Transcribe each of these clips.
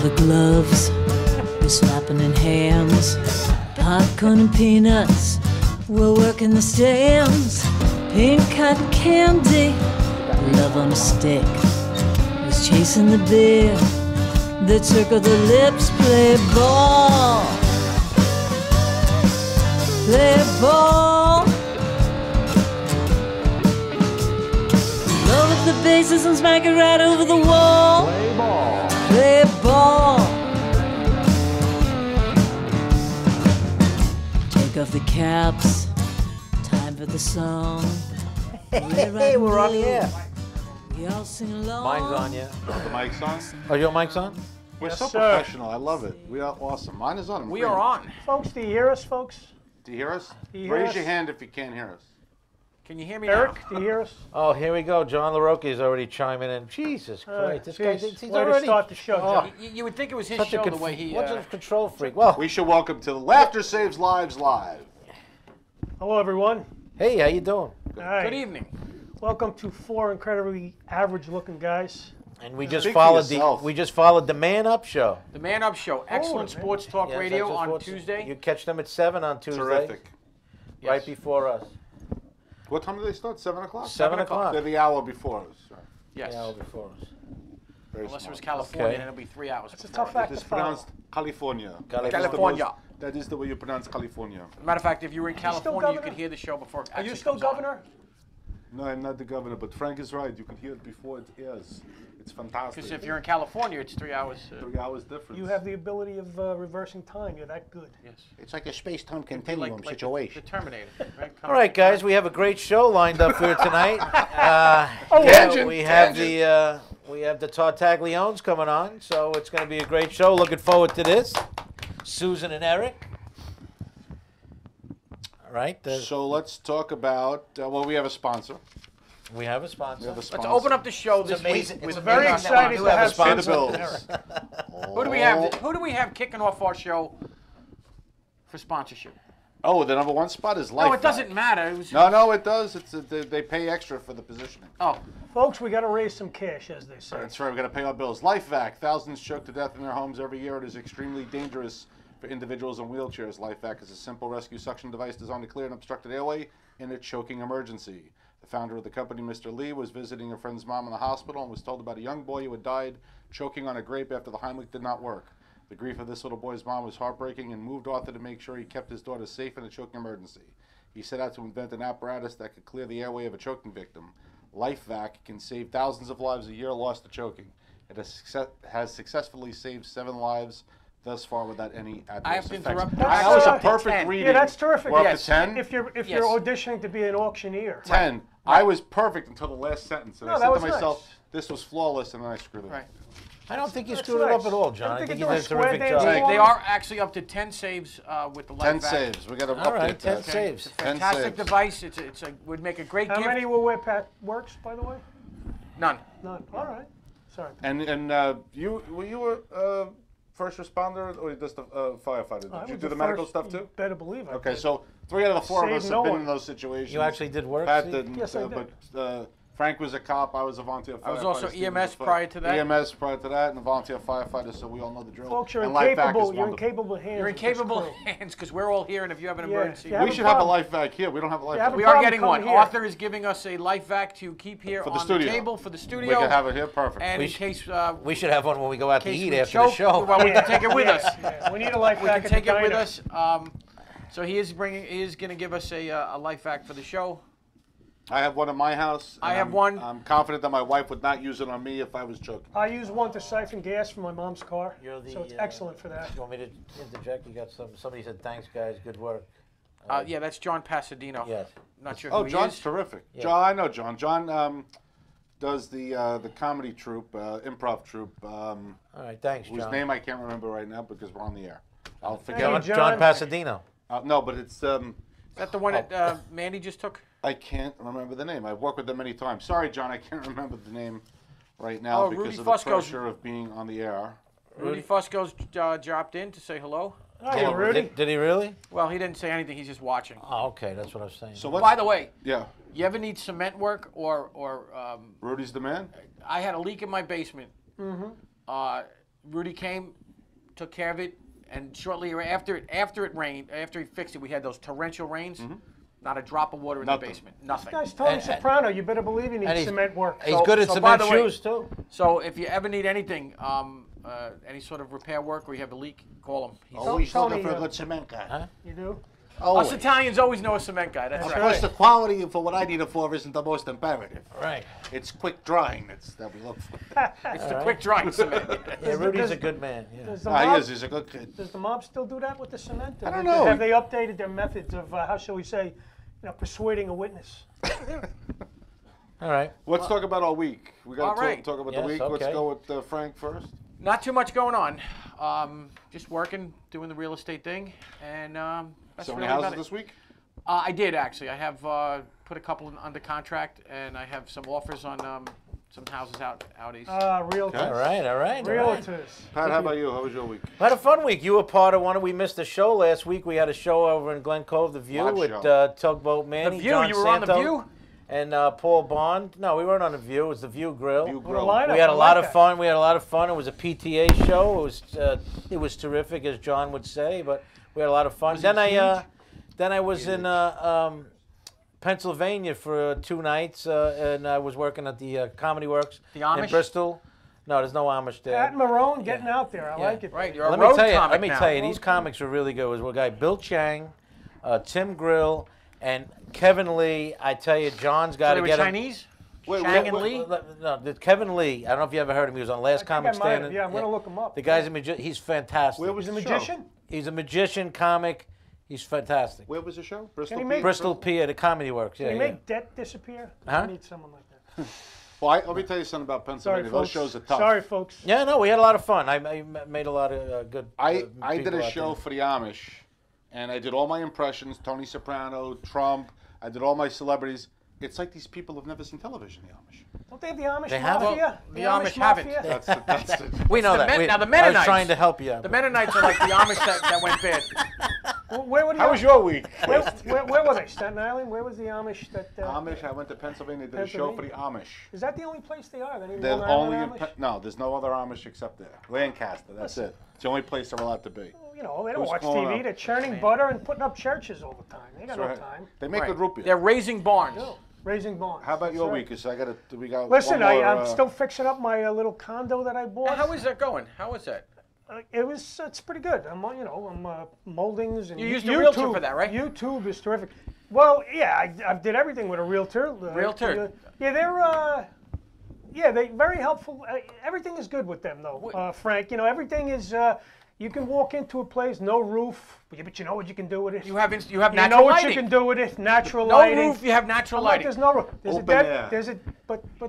leather gloves, we're slapping in hams. Popcorn and peanuts, we're working the stands. Pink cotton candy, love on a stick, was chasing the beer. The circle the lips, play ball. Play ball. Load up the bases and smack it right over the wall. Play ball. Play ball. Take off the caps. Time for the song. Hey, we're on the air. We all sing along. Mine's on, yeah. The mic's on? Oh, your mic's on? We're Yes, so sir. professional. I love it. We are awesome. Mine is on. We are on. Folks, do you hear us, folks? Do you hear us? Do you hear Raise us? your hand if you can't hear us. Can you hear me Eric, now? do you hear us? Oh, here we go. John LaRocca is already chiming in. Jesus Christ, this guy, Jeez. he's Way already to start the show, Oh, John. You would think it was his such a show the way he. what's a control freak. Well, We should welcome to the Laughter Saves Lives Live. Hello, everyone. hey, how you doing? All right. Good evening. Welcome to four incredibly average-looking guys. And we just Speak for followed yourself. the Man Up Show. The Man Up Show, excellent man. sports talk Yes, radio Extra on Sports. Tuesday. You catch them at 7 on Tuesday. Terrific. Right Yes. before us. What time do they start? 7 o'clock? 7 o'clock. o'clock. They're the hour before us. Right. Yes. Yeah, before us. Very Unless it was smart. California, Okay. then it'll be 3 hours. It's a before tough us. act It to is follow. pronounced California. California. That is the way you pronounce California. Matter of fact, if you were in still California, you governor? could hear the show before it Are you actually still comes on. governor? No, I'm not the governor, but Frank is right. You can hear it before it airs. It's fantastic. Because if you're in California, it's 3 hours. 3 hours difference. You have the ability of reversing time. You're that good. Yes. It's like a space-time It'd be continuum like situation. The Terminator. Right? All right, guys, we have a great show lined up for you tonight. Tangent, we have tangent. we have the Tartagliones coming on, so it's going to be a great show. Looking forward to this. Susan and Eric. All right, So let's talk about, well, we have a sponsor. we have a sponsor. We have a Let's sponsor. open up the show this amazing. week with It's Very amazing excited that to we do have a Pay the sponsor. bills. Who do we have? Who do we have kicking off our show for sponsorship? Oh, the number one spot is Life. No, it doesn't matter. It was, No, it does. It's they pay extra for the positioning. Oh, Folks, we got to raise some cash, as they say. That's right. We got to pay our bills. LifeVac. Thousands choke to death in their homes every year. It is extremely dangerous for individuals in wheelchairs. LifeVac is a simple rescue suction device designed to clear an obstructed airway in a choking emergency. The founder of the company, Mr. Lee, was visiting a friend's mom in the hospital and was told about a young boy who had died choking on a grape after the Heimlich did not work. The grief of this little boy's mom was heartbreaking and moved Arthur to make sure he kept his daughter safe in a choking emergency. He set out to invent an apparatus that could clear the airway of a choking victim. LifeVac can save thousands of lives a year lost to choking. It has successfully saved 7 lives thus far without any adverse I have to effects. interrupt. That's, That was a uh, perfect 10. reading. Yeah, that's terrific. We're up Yes. to 10? If you're Yes. auditioning to be an auctioneer. 10. I was perfect until the last sentence. And No, I that said to was myself, nice. this was flawless, and then I screwed it right. up. I don't think you That's screwed it up nice. at all, I John. I think think you're you doing did a terrific square job. dance. They are actually up to 10 saves with the 10 LifeVac. saves. We got to All right, update 10 that. saves. It's a fantastic 10 saves. device. Would make a great How gift. many will where Pat works, by the way? None. None. All right. Sorry. And you were you a first responder or just a firefighter? I Did you was do the medical first- stuff too? You better believe it. Okay, so 3 out of the 4 of Save us have no been one. in those situations. You actually did work? Pat Steve? didn't. Yes, I did. But Frank was a cop. I was a volunteer firefighter. I was also Steve EMS was a prior to that. EMS prior to that, and a volunteer firefighter. So we all know the drill. Folks, you're and LifeVac is incapable. You're in wonderful. capable hands. You're in with this capable crew. hands because we're all here, and if you have an Yeah, emergency, if you have We a should have a problem. life vac here. We don't have a life have vac. a we are problem, getting come one. here. Arthur is giving us a life vac to keep here For the on studio. table for the studio. We can have it here. Perfect. And We in sh- case We should have one when we go out to case eat we after choke, the show. well, we can take it with us. Yeah, we need a life We back can at the take it with diner. us. So he is going to give us a life vac for the show. I have one in my house. I and have I'm- one. I'm confident that my wife would not use it on me if I was choking. I use one to siphon gas from my mom's car, You're the, so it's excellent for that. You want me to interject? You got somebody said, thanks, guys, good work. Yeah, that's John Pasadino. Yes. Not sure Oh, who he John's is. terrific. Yeah. John, I know John. John does the comedy troupe, improv troupe, All right, thanks, whose John. name I can't remember right now because we're on the air. I'll forget. Hey, it. John Pasadino. No, but it's Is that the one that Mandy just took? I can't remember the name. I've worked with them many times. Sorry, John, I can't remember the name right now Oh, because Rudy of the Fusco's- pressure of being on the air. Rudy Fusco's dropped in to say hello. Hi, Oh, Rudy. Did he really? Well, he didn't say anything. He's just watching. Oh, okay, that's what I was saying. So what? By the way, Yeah, you ever need cement work or Rudy's the man. I had a leak in my basement. Rudy came, took care of it, and shortly after it rained, after he fixed it, we had those torrential rains. Not a drop of water in Nothing. the basement. Nothing. This guy's Tony Soprano. You better believe he and needs he's- cement work. He's good at so by cement the way- shoes too. So if you ever need anything, any sort of repair work or you have a leak, call him. He's Always Tony, looking for a uh, good cement guy. You do? Us Always. Italians always know a cement guy. That's Of right. course, the quality for what I need it for isn't the most imperative. Right. It's quick drying that we look for. It's the quick drying cement. Yeah, Rudy's a good man. Yeah. Does the He mob, is. He's a good kid. does the mob still do that with the cement? I don't know. Have they updated their methods of, how shall we say, persuading a witness? All right. Let's talk about our week. We got All to right. talk about Yes, the week. okay. Let's go with Frank first. Not too much going on. Just working, doing the real estate thing, and that's So really many about houses it. this week? I did actually. I have put a couple under contract, and I have some offers on some houses out east. Realtors. All right. All right. All right. Realtors. Pat, how about you? How was your week? We had a fun week. You were part of one. We missed a show last week. We had a show over in Glen Cove, The View, Live with show. Tugboat Manny, The View? John You were on The Santo, View? and Paul Bond. No, we weren't on The View. It was The View Grill. View What a Grill. lineup. We had I a lot like of that. fun. We had a lot of fun. It was a PTA show. It was terrific, as John would say. But we had a lot of fun. Then I was in Pennsylvania for 2 nights, and I was working at the Comedy Works The Amish? in Bristol. No, there's no Amish there. Pat Marone getting out there. I like it. Right, you're a Let road me tell you. comic Let me now. tell you. These comics were really good. It was one guy, Bill Chang, Tim Grill, and Kevin Lee. I tell you, John's got So to they were get him. Chinese? Wait, Chang wait, and wait, Lee? No, Kevin Lee. I don't know if you ever heard him. He was on Last I Comic think I might have. Standing. Yeah, I'm going to look him up. The guy's a magician. He's fantastic. Where was He's a the show? magician? He's a magician, comic. He's fantastic. Where was the show? Bristol. he PA? make- Bristol, PA, the Comedy Works. Can Yeah, you yeah. make debt disappear? Huh? I need someone like that. Well, let me tell you something about Sorry, Pennsylvania. folks. Those shows are tough. Sorry, folks. Yeah, no, we had a lot of fun. I made a lot of good. I did people a out show there. for the Amish, and I did all my impressions. Tony Soprano, Trump. I did all my celebrities. It's like these people have never seen television. The Amish. Don't they have the Amish They have it? Mafia? The Amish haven't. Mafia? That's it. We know the that. Men- We- now the I was Mennonites. trying to help you. The Mennonites are like the Amish that went bad. Where were the How was your week? where were they? Staten Island? Where was the Amish that... Amish. I went to Pennsylvania. Did a show for the Amish. Is that the only place they are? They They're Long only in Island Amish? no. There's no other Amish except there. Lancaster. That's it. It's the only place they're allowed to be. You know, they don't Who's watch calling TV. up? They're churning butter and putting up churches all the time. They got no Right. time. They make Right. good root beer. They're raising barns. Raising barns. How about That's your right. week? 'Cause I got we got. Listen, one more, I'm still fixing up my little condo that I bought. How is that going? How is that? It's pretty good. I'm moldings and You used a YouTube. realtor for that, right? YouTube is terrific. Well, yeah, I did everything with a realtor. Realtor? Yeah, they're very helpful. Everything is good with them, though, Frank. You know, everything is. You can walk into a place, no roof, but you know what you can do with it. You have You natural know what lighting. you can do with it. Natural No lighting. roof, you have natural I'm like, lighting. there's no roof. There's Open a dead. air.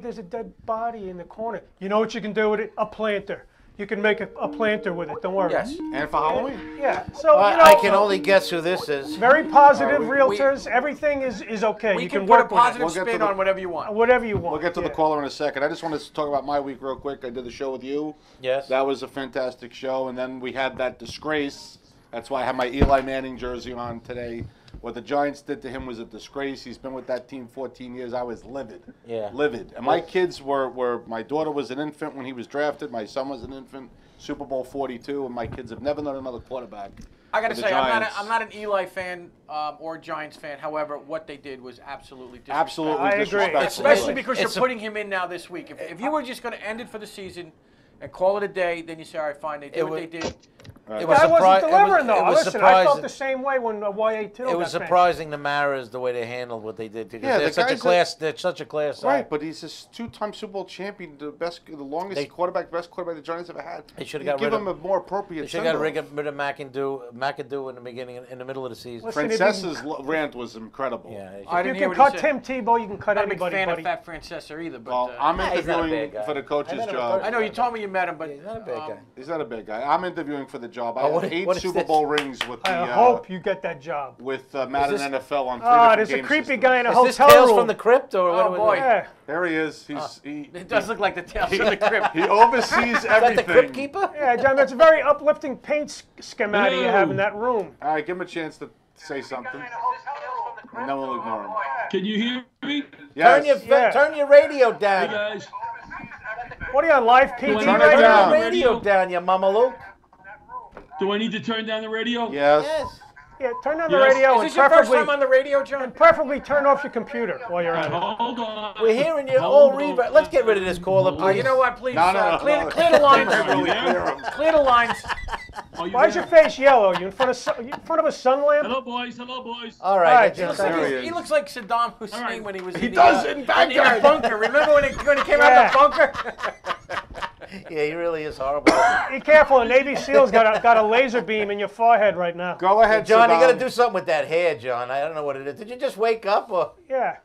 There's a dead body in the corner. You know what you can do with it? A planter. You can make a planter with it. Don't worry. Yes. And for Halloween. Yeah. So you know, I can only guess who this is. very positive we- realtors. Everything is okay. We you can can put a work with positive We'll get to spin the- on whatever you want. it. Whatever you want. We'll get to the Yeah. caller in a second. I just wanted to talk about my week real quick. I did the show with you. Yes. That was a fantastic show. And then we had that disgrace. That's why I have my Eli Manning jersey on today. What the Giants did to him was a disgrace. He's been with that team 14 years. I was livid. Yeah. Livid. And my kids were my daughter was an infant when he was drafted. My son was an infant. Super Bowl 42. And my kids have never known another quarterback. I got to for the say, Giants. I'm not an Eli fan or Giants fan. However, what they did was absolutely disrespectful. Absolutely I agree. disrespectful. Especially because It's you're putting him in now this week. If you were just going to end it for the season and call it a day, then you say, all right, fine, they did what they did. It I wasn't delivering though. It was Listen, I felt surprising. the same way when YA2. It was surprising to Maras the way they handled what they did because Yeah, they're the such a guys class. They're such a class. Right, act. but he's this two-time Super Bowl champion, the longest They- quarterback, best quarterback the Giants ever had. They should've You got give rid him of- a more appropriate. They should have got send-off. rid of McAdoo in the beginning, in the middle of the season. Listen, Frances's rant was incredible. Yeah, they should- I If you didn't hear can what he cut said. Tim Tebow, you can cut I'm not a big anybody, fan buddy. of Fat Well, Francesa either, but I'm he's not a interviewing bad guy. for the I coach's met him in job. person. I know you told me you met him, but He's not a bad guy. He's not a big guy. I'm interviewing for the job. I Oh, what have is- 8 what is Super this? Bowl rings with the I hope you get that job. with Madden this- NFL on 3 Ah, different there's a game creepy systems. guy in a Is this hotel Tales room. from the Crypt or what? Oh, boy. Yeah. There he is. it does look like the Tales from the Crypt. He oversees Is that the everything. Crypt Keeper? Yeah, John, that's a very uplifting paint schematic you have in that room. All right, give him a chance to say something. And then we'll ignore him. Can you hear me? Yes. Turn your radio Hey down. guys. What are you on live PD Turn it right Turn now? the radio down, you Mama Luke. Do I need to turn down the radio? Yes. Yes. Yeah, turn down the Yes. radio Is and this your first time preferably, on the radio, John? turn off your computer while you're at it. Hold on. We're hearing you Hold all on. reverb. Let's get rid of this caller, Oh, please. you know what? Please No. clear the lines. Really clear. Clear the lines. Are you Why is there? your face yellow? You in front of a sun lamp? Hello, boys. Hello, boys. All All right. right, let's John. just- There he He is. looks like Saddam Hussein right. when he was He in does the, in in Baghdad. the bunker. Remember when he came out of the bunker? Yeah, he really is horrible. Be careful, a Navy SEAL's got a laser beam in your forehead right now. Go ahead, John, you got to Saddam. do something with that hair, John. I don't know what it is. Did you just wake up or? Yeah,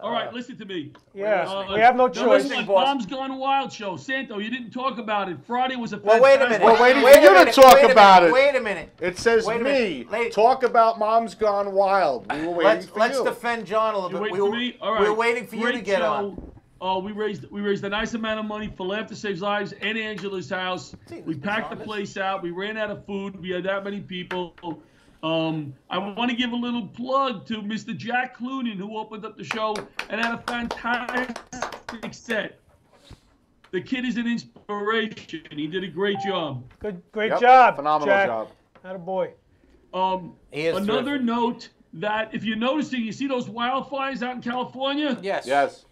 All right, listen to me. yeah. We have no Now choice. listen, Mom's Gone Wild show. Santo, you didn't talk about it. Friday was a Well, wait a minute. fantastic- We're waiting Wait for a you to minute, talk wait a about minute, it. Wait a minute. It says Wait a me. minute. Lady- Talk about Mom's Gone Wild. We were waiting for Let's you. defend John a little You bit. wait for me? All right. We're waiting for you to Great get show. on. We raised a nice amount of money for Laughter Saves Lives and Angela's house. We packed the place out. We ran out of food. We had that many people. I want to give a little plug to Mr. Jack Clunan, who opened up the show and had a fantastic set. The kid is an inspiration. He did a great job. Great Yep, job, phenomenal Jack. job. Attaboy. He is Another terrific. note that if you're noticing, you see those wildfires out in California? Yes. Yes.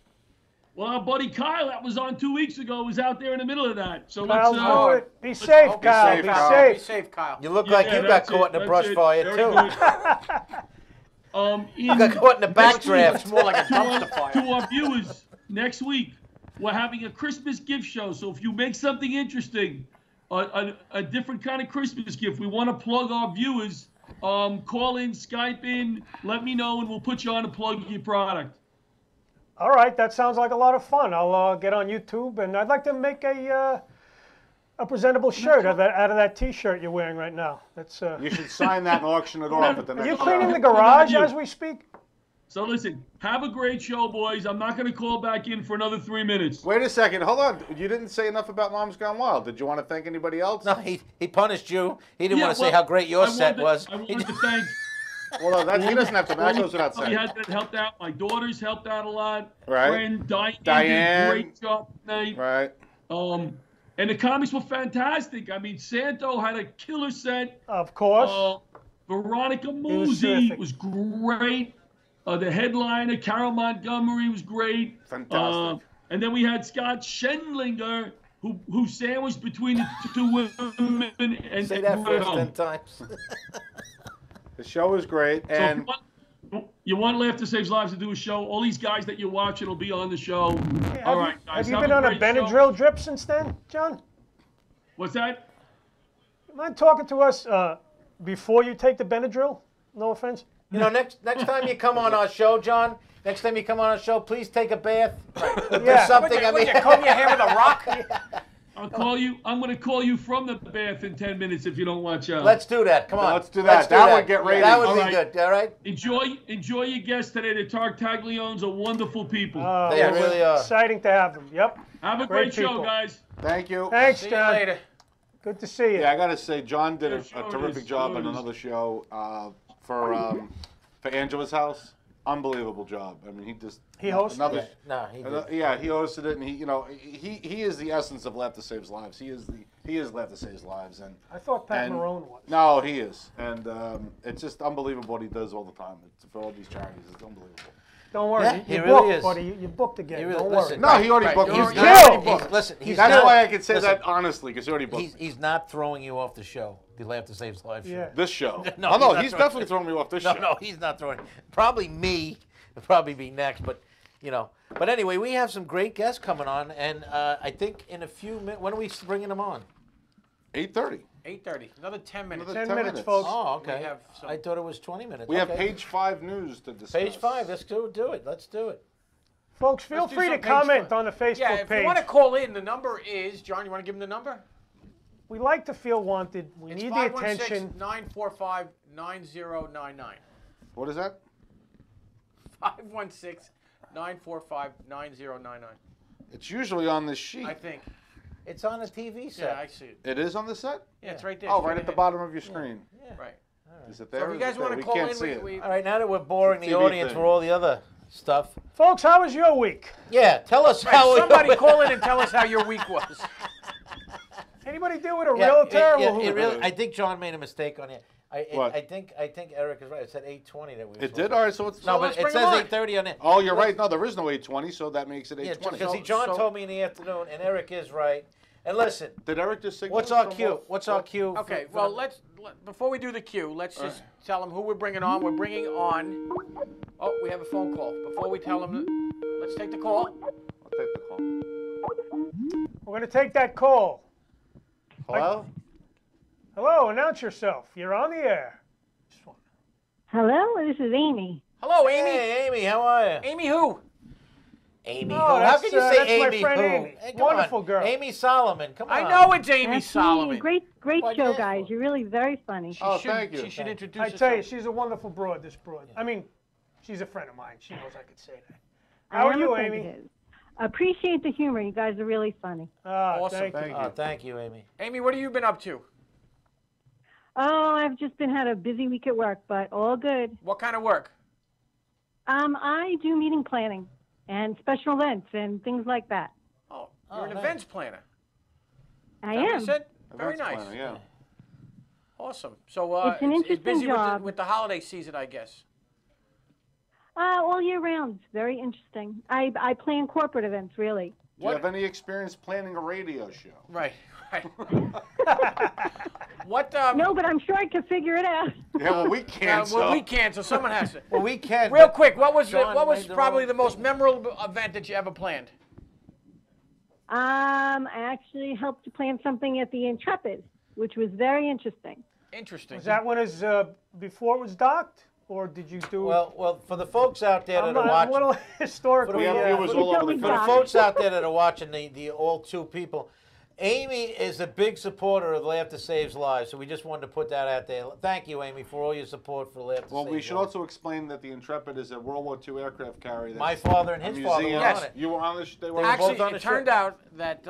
Well, our buddy Kyle, that was on 2 weeks ago, was out there in the middle of that. So Kyle's let's. doing it. Be safe, Be Kyle. safe, Be Kyle. Be safe. safe, Kyle. You look like you got that's caught it, in a that's brush it. fire, Very too. good. You got caught in the backdraft. It's more like a dumpster fire. To our viewers, next week we're having a Christmas gift show. So if you make something interesting, a different kind of Christmas gift, we want to plug our viewers. Call in, Skype in, let me know, and we'll put you on to plug your product. All right, that sounds like a lot of fun. I'll get on YouTube, and I'd like to make a presentable shirt out of that T-shirt you're wearing right now. That's. You should sign that and auction it off at the Are next you show. cleaning the garage as we speak? So listen, have a great show, boys. I'm not going to call back in for another 3 minutes. Wait a second. Hold on. You didn't say enough about Mom's Gone Wild. Did you want to thank anybody else? No, he punished you. He didn't Yeah, want to say well, how great your I set wanted- was. I wanted to thank Well, no, he doesn't have to. That goes without saying. that helped out. My daughters helped out a lot. Right. Friend Diane, Diane. did a great job tonight. Right. And the comics were fantastic. I mean, Santo had a killer set. Of course. Veronica was Musi terrific. was great. The headliner, Carol Montgomery, was great. Fantastic. And then we had Scott Schendlinger, who sandwiched between the two women and Say that brought it first home. 10 times. The show is great, So if and you want Laughter Saves Lives to do a show, all these guys that you're watching will be on the show. All right, guys. Have you been on a great show. Benadryl drip since then, John? What's that? You mind talking to us before you take the Benadryl? No offense. You know, next time you come on our show, John, next time you come on our show, please take a bath. Do Yeah. something. I Would mean, you comb your hair with a rock? I'll call you. I'm going to call you from the bath in 10 minutes if you don't watch out. let's do that. Come on. Let's do that. That would get ratings. That would All be right. good. All right. Enjoy your guests today. The Tartagliones are wonderful people. They Well, really are. Exciting to have them. Yep. Have a great great show, people. guys. thank you. Thanks, See you John. later. Good to see you. Yeah, I got to say, John did Yeah, a sure terrific is, job sure on is. another show for Angela's house. Unbelievable job. I mean, he just He hosted another. it? No, he did. Yeah, he hosted it, and he is the essence of Laughter Saves Lives. He is Laughter Saves Lives, and I thought Pat and- Marone was. no, he is, and it's just unbelievable what he does all the time for all these charities. It's unbelievable. Don't worry. Yeah, you he booked, really is. buddy. You booked again. He really- Don't listen, worry. No, he already Right, booked. you're- He's you're not- already He's- listen, he's That's not, why I can say listen, that honestly, because he already booked. He's not throwing you off the show. The Laughter Saves Lives show. Yeah. This show. No, Oh, no, he's he's not definitely throwing me off this No, show. no, he's not throwing. Probably me. Will probably be next, but you know. But anyway, we have some great guests coming on, and I think in a few minutes. When are we bringing them on? 8:30. 8:30. Another 10 minutes. Another 10 minutes, folks. Oh, okay. We have some- I thought it was 20 minutes. We have Okay. page 5 news to discuss. Page 5. Let's do it. Let's do it. Folks, feel Let's do free to some page comment five. on the Facebook Yeah, if page. you want to call in, the number is, John, you want to give him the number? We like to feel wanted. We It's need the attention. 516-945-9099. What is that? 516-945-9099. It's usually on this sheet. I think. It's on a TV set. Yeah, I see it. It is on the set? Yeah, it's right there. Oh, straight right at the ahead. bottom of your screen. Right. Is it So there? if or you is guys it want there? to We call can't in, see it. we All right, now that we're boring the TV audience thing. for all the other stuff. Folks, how was your week? Yeah, tell us Right, how. somebody call in and tell us how your week was. Anybody deal with a Yeah, realtor? it really, I think John made a mistake on it. What? I think Eric is right. It said 8:20 that we. were It supposed did? to- All right, so it's... No, but it bring says him on. 8:30 on it. Oh, you're right. No, there is no 8:20, so that makes it Yeah, 8:20. because John told me in the afternoon, and Eric is right. And listen, Did Eric just signal? what's our from cue? off? What's our cue? Okay, for well, the- before we do the cue, let's just tell them who we're bringing on. We're bringing on. Oh, we have a phone call. Before we tell them, let's take the call. I'll take the call. We're going to take that call. Hello? Hello, announce yourself. You're on the air. Hello, this is Amy. Hello, Amy. Hey, Amy, how are you? Amy who? Amy, Oh, who? How that's, can you say that's my Amy? friend who? Amy. Hey, come Wonderful on. girl. Amy Solomon. Come on. I know it's Amy That's Solomon. me. Great Why'd you show, ask guys. for? You're really very funny. Oh, thank you. She should introduce I herself. tell you, she's a wonderful broad, this broad. I mean, she's a friend of mine. She knows I could say that. I How are am you, afraid Amy? it is. Appreciate the humor. You guys are really funny. Awesome. Thank you. Thank Oh, you. thank you, Amy. Amy, what have you been up to? Oh, I've just had a busy week at work, but all good. What kind of work? I do meeting planning and special events and things like that. Oh, you're an nice. events planner. I Is that what you am. said? Very Events nice. planner, yeah. Awesome. So It's an it's interesting busy job. with the holiday season, I guess. All year round. Very interesting. I plan corporate events, really. Do you have any experience planning a radio show? Right. Right. What? No, but I'm sure I could figure it out. Yeah, well, we can't, well, so... we can't, so someone has to. Well, we can. Real but quick, what was John made the probably wrong- the most memorable event that you ever planned? I actually helped to plan something at the Intrepid, which was very interesting. Interesting. Was that when it was, before it was docked? Or did you do... Well, for the folks out there I'm, that are I'm a watching, little historically... We have viewers all over the It's for the Doc. country. folks out there that are watching the all two people, Amy is a big supporter of Laughter Saves Lives, so we just wanted to put that out there. Thank you, Amy, for all your support for Laughter Well, Saves we should Lives. also explain that the Intrepid is a World War II aircraft carrier. My that's father and a his father were museum. Yes. on it. You were on this? They were were Actually, both on the it turned ship. out that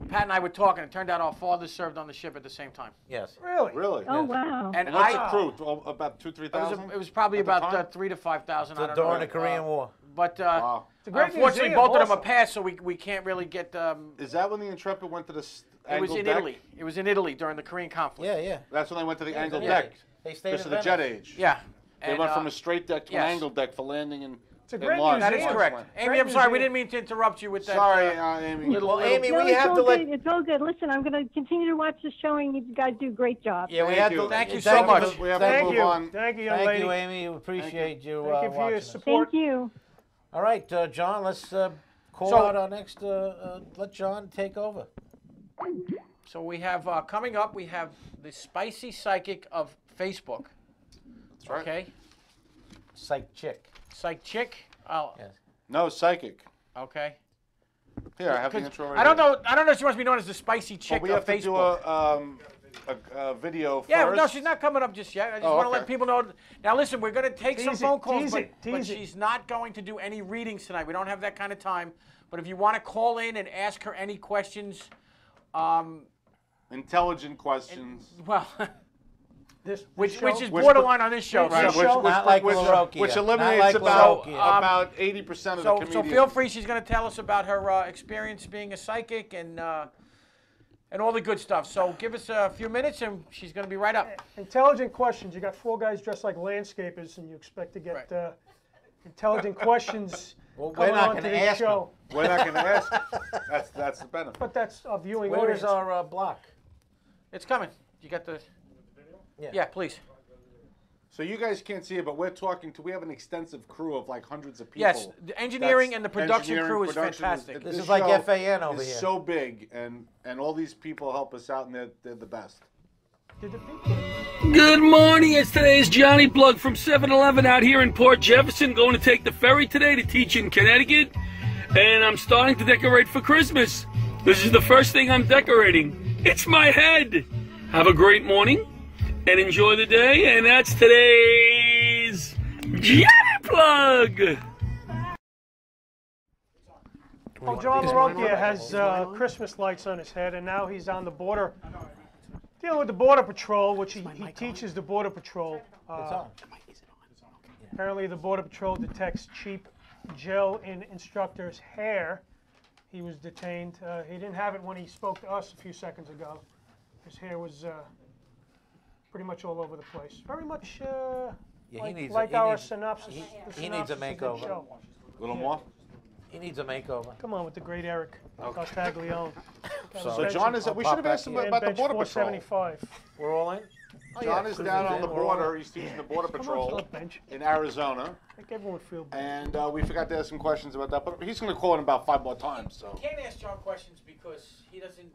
Pat and I were talking. It turned out our fathers served on the ship at the same time. Yes. Really? Really? Oh, wow. And And what's I, the crew? About 2,000-3,000? it was probably at the about time? 3,000 to 5,000. I don't During know. the Korean War. But Wow. It's a great unfortunately, museum, both of them also. are passed, so we can't really get. Is that when the Intrepid went to the It was angled in deck? Italy. It was in Italy during the Korean conflict. Yeah, yeah. That's when they went to the angled yeah. deck. They stayed Because in of the jet Venice. age. Yeah. They And, went from a straight deck to yes. an angled deck for landing and. It's a great launch. That is museum. correct. Amy, Great I'm sorry, we museum. didn't mean to interrupt you with that. Sorry, Amy. Well, Amy, No, we it's have all to good. let. It's all good. Listen, I'm going to continue to watch the show, and you guys do a great job. Yeah, we Thank have you. to. Thank you so much. We have to Thank move you. on. Thank you, young Thank lady. you, Amy. We appreciate you Thank you for watching your us. support. Thank you. All right, John, let's call So- out our next. Let John take over. So we have coming up. We have the spicy psychic of Facebook. That's right. Okay, Psych chick. psych chick. Yes. No, psychic. Okay. Here, I have the 'Cause intro right I don't here. know. I don't know if she wants to be known as the spicy But chick we of have to do Facebook. a video first. Yeah, no, she's not coming up just yet. I just Oh, want to okay. let people know. Now, listen, we're going to take some Tease it, phone calls, tease but, it, but tease it. she's not going to do any readings tonight. We don't have that kind of time. But if you want to call in and ask her any questions, Intelligent questions. well, This which show? is Which- borderline on this show. Right, so- which- Not like which Larokia. eliminates Not like about Larokia. about 80% of So, the so comedians. feel free. She's going to tell us about her experience being a psychic and all the good stuff. So give us a few minutes, and she's going to be right up. Intelligent questions. You got four guys dressed like landscapers, and you expect to get intelligent questions Well, we're coming not on to gonna this ask show. We're not going to ask. That's the benefit. But that's a viewing Where audience. is our block? It's coming. You got the? Yeah, please. So you guys can't see it, but we're talking to. We have an extensive crew of like hundreds of people. Yes, the engineering That's- and the production engineering, crew is production fantastic. This is like show FAN over is here. so big, and all these people help us out, and they're the best. Did the people? Good morning. It's today's Johnny Plug from 7-Eleven out here in Port Jefferson. Going to take the ferry today to teach in Connecticut. And I'm starting to decorate for Christmas. This is the first thing I'm decorating. It's my head. Have a great morning and enjoy the day. And that's today's Johnny Plug. Well, John LaRocchia has Christmas lights on his head, and now he's on the border, dealing with the Border Patrol, which he teaches the Border Patrol. Apparently, the Border Patrol detects cheap gel in instructor's hair. He was detained. He didn't have it when he spoke to us a few seconds ago. His hair was pretty much all over the place. Very much like our synopsis. He needs a makeover. A little more? He needs a makeover. Come on with the great Eric Tartaglione. So John is. We should have asked him about the bench Border Patrol. 475. We're all in? John is down on the border. He's teaching the Border Come on, Patrol Philip Bench. in Arizona. I think everyone would feel bad. And we forgot to ask some questions about that, but he's going to call in about 5 more times. So. Can't ask John questions because he doesn't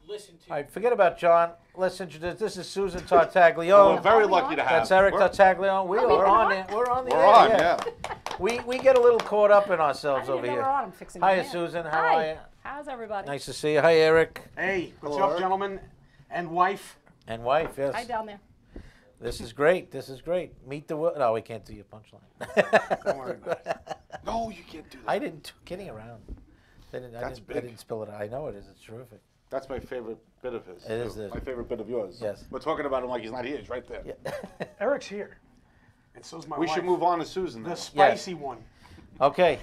listen to. All right, forget about John. Let's introduce. This is Susan Tartaglione. We're very lucky to have. That's Eric Tartaglione. We are on it. We're on the air. on, yeah. We get a little caught up in ourselves I over didn't know here. we're on. I'm fixing my Hiya, hair. Susan. How Hi. are you? How's everybody? Nice to see you. Hi, Eric. Hey, what's Hello, up, Eric. gentlemen and wife? And wife, yes. Hi down there. This is great. This is great. Meet the No, we can't do your punchline. Don't worry about it. No, you can't do that. I didn't. Kidding around. I That's didn't spill it. I know it is. It's terrific. That's my favorite bit of his. It is this. My favorite bit of yours. Yes. We're talking about him like he's not here. He's right there. Yeah. Eric's here. And so's my We wife. should move on to Susan. The Now. spicy one. Okay.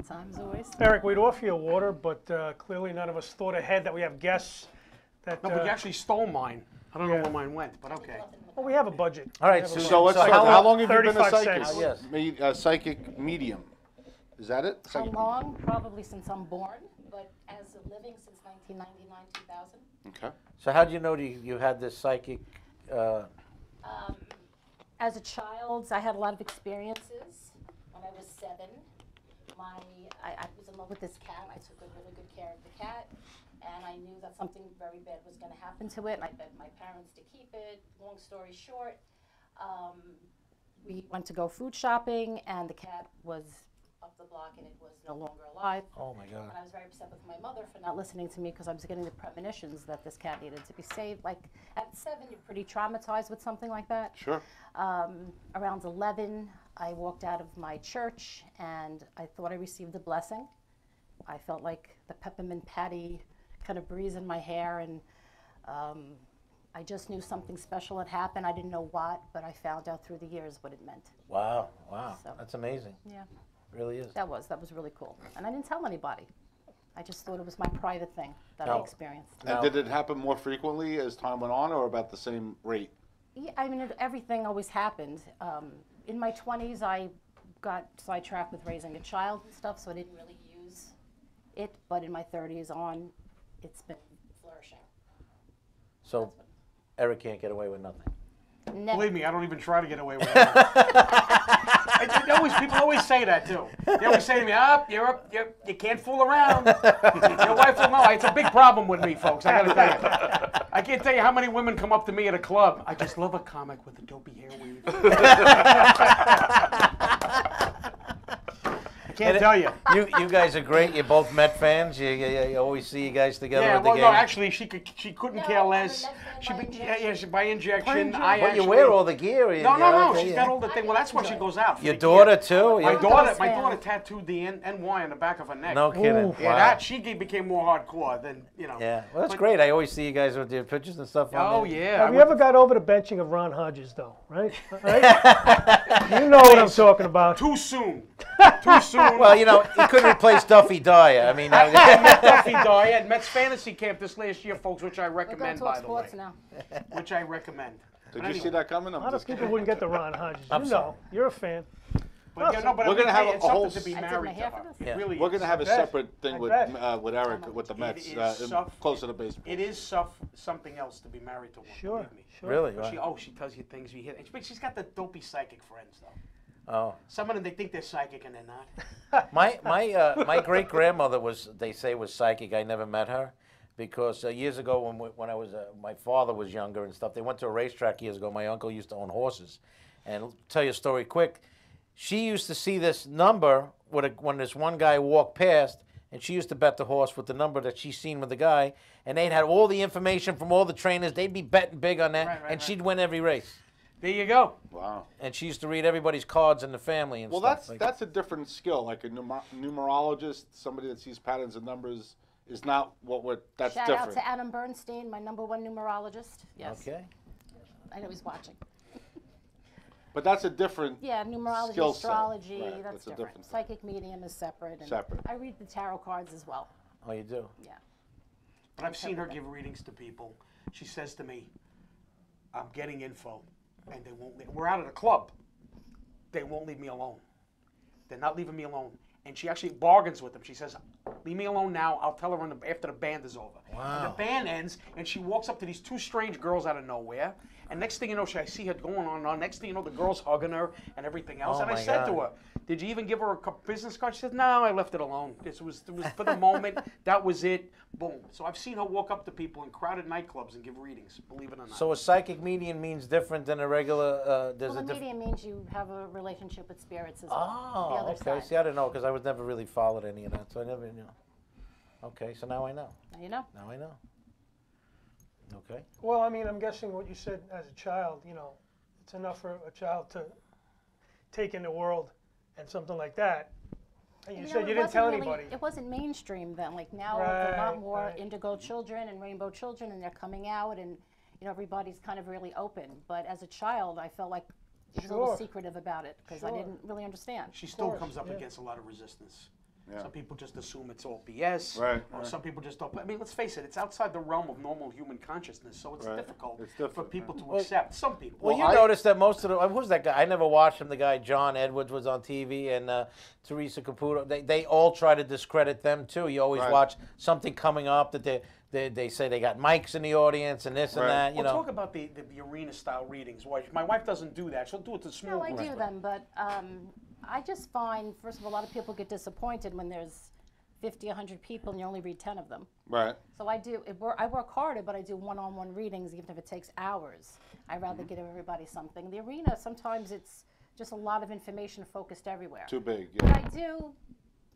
Time's a waste. Eric, we'd offer you water, but clearly none of us thought ahead that we have guests. That No, but you actually stole mine. I don't know where mine went, but okay. well, we have a budget. All right, We have a Susan. So let's So start. How long have you been a 35 psychic? cents. Yes. Psychic medium. Is that it? How long? Probably since I'm born, but as a living since 1999, 2000. Okay. So how did you know you had this psychic? As a child, I had a lot of experiences. When I was 7, I was in love with this cat. I took really good care of the cat, and I knew that something very bad was going to happen to it. And I begged my parents to keep it. Long story short, we went to go food shopping, and the cat was up the block, and it was no longer alive. Oh my God. And I was very upset with my mother for not listening to me because I was getting the premonitions that this cat needed to be saved. Like at 7, you're pretty traumatized with something like that. Sure. Around 11, I walked out of my church and I thought I received a blessing. I felt like the peppermint patty kind of breeze in my hair, and I just knew something special had happened. I didn't know what, but I found out through the years what it meant. Wow. Wow. So- That's amazing. Yeah, It really is. that was really cool. And I didn't tell anybody. I just thought it was my private thing that I Now- experienced. And Now- did it happen more frequently as time went on, or about the same rate? Yeah, I mean, everything always happened. In my 20s, I got sidetracked with raising a child and stuff, so I didn't really use it. But in my 30s on, it's been flourishing. So Eric can't get away with nothing. Never. Believe me, I don't even try to get away with it. People always say that too. They always say to me, you can't fool around. Your wife will know. It's a big problem with me, folks. I gotta tell you. I can't tell you how many women come up to me at a club. I just love a comic with a dopey hair weave. I can't tell you. You guys are great. You're both Met fans. You always see you guys together Yeah, at the well, game. no, actually, she couldn't care I'm a less. Met She fan by injection. she by injection. I But actually, you wear all the gear. No. Okay, She's yeah. got all the thing. Well, that's why she goes out. for Your the daughter gear. too. My Yeah. daughter tattooed the NY on the back of her neck. No kidding. Ooh. Yeah, Wow. that she became more hardcore than Yeah, well, that's But- great. I always see you guys with your pictures and stuff. Oh on there. yeah. Have you ever got over the benching of Ron Hodges, though? Right? You know what I'm talking about. Too soon. Too soon. Well, you know, he couldn't replace Duffy Dyer. I mean, I met Duffy Dye at Mets Fantasy Camp this last year, folks, which I We're going recommend, to talk by the way. sports now. Which I recommend. Did But you see anyway. that coming? A lot of people wouldn't get the Ron Hodges. I'm You sorry. know, you're a fan. But, yeah, no, but We're let me gonna tell have you, a it's whole something to be I did my married to hair her. for this? It Yeah. really We're is. going to have a bet. separate thing I with bet. with Eric with the It Mets is closer to baseball. It is something else to be married to one. Sure, Believe me. sure. Really? But Wow. she tells you things you hear. But she's got the dopey psychic friends though. Oh, Some of them they think they're psychic and they're not. my great grandmother they say was psychic. I never met her because years ago when I was my father was younger and stuff, they went to a racetrack years ago. My uncle used to own horses, and I'll tell you a story quick. She used to see this number when this one guy walked past, and she used to bet the horse with the number that she seen with the guy, and they'd had all the information from all the trainers. They'd be betting big on that, Right, and she'd win every race. There you go. Wow. And she used to read everybody's cards in the family and Well, stuff. that's a different skill. Like a numerologist, somebody that sees patterns and numbers is not that's Shout different. out to Adam Bernstein, my #1 numerologist. Yes. Okay. I know he's watching. But that's a different. Yeah, numerology, skill set. astrology, Right, that's that's a different. different thing. Psychic medium is separate. And Separate. I read the tarot cards as well. Oh, you do? Yeah. But I've seen her give readings to people. She says to me, I'm getting info, and they won't we're out at a club. They won't leave me alone. They're not leaving me alone. And she actually bargains with them. She says, leave me alone now. I'll tell her after the band is over. Wow. And the band ends, and she walks up to these two strange girls out of nowhere. And next thing you know, I see her going on and on. Next thing you know, the girl's hugging her and everything else. Oh, and I my said to God. her, did you even give her a business card? She said, no, I left it alone. It was for the moment. That was it. Boom. So I've seen her walk up to people in crowded nightclubs and give readings, believe it or not. So a psychic medium means different than a regular. There's Well, a the different. medium means you have a relationship with spirits as well. the Oh, other okay. side. See, I didn't know because I was never really followed any of that, so I never knew. Okay, so now I know. Now you know. Now I know. Okay. Well, I mean, I'm guessing what you said as a child, you know, it's enough for a child to take in the world and something like that. And you know, said it you didn't tell wasn't really- anybody. It wasn't mainstream then. Like now, it's a lot Right, more right. indigo children and rainbow children, and they're coming out, and you know everybody's kind of really open. But as a child, I felt like I was a little Sure. secretive about it because I Sure. didn't really understand. She still course, comes up yeah. against a lot of resistance. Yeah. Some people just assume it's all BS. Right, Or right. some people just don't. I mean, let's face it, it's outside the realm of normal human consciousness, so it's Right. difficult It's for different, people to Well, accept. Some people. Well, you noticed that most of the who's that guy? I never watched him. The guy John Edwards was on TV, and Teresa Caputo. They all try to discredit them too. You always Right. watch something coming up that they say they got mics in the audience and this Right. and that. You We'll know. talk about the arena style readings. Why my wife doesn't do that. She'll do it to small No, I groups. do them, but I just find, first of all, a lot of people get disappointed when there's 50, 100 people and you only read 10 of them. Right. So I work harder, but I do one-on-one readings, even if it takes hours. I'd rather give everybody something. The arena, sometimes it's just a lot of information focused everywhere. Too big. But Yeah.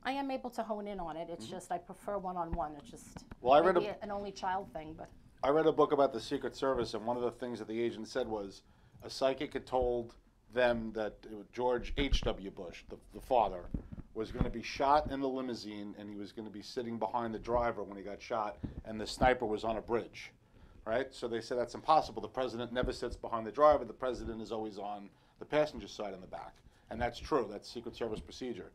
I am able to hone in on it. It's just I prefer one-on-one. It's just Well, I read maybe an only child thing, but I read a book about the Secret Service, and one of the things that the agent said was a psychic had told them that George H.W. Bush, the father, was going to be shot in the limousine, and he was going to be sitting behind the driver when he got shot, and the sniper was on a bridge, right? So they said that's impossible. The president never sits behind the driver. The president is always on the passenger side in the back. And that's true. That's Secret Service procedure.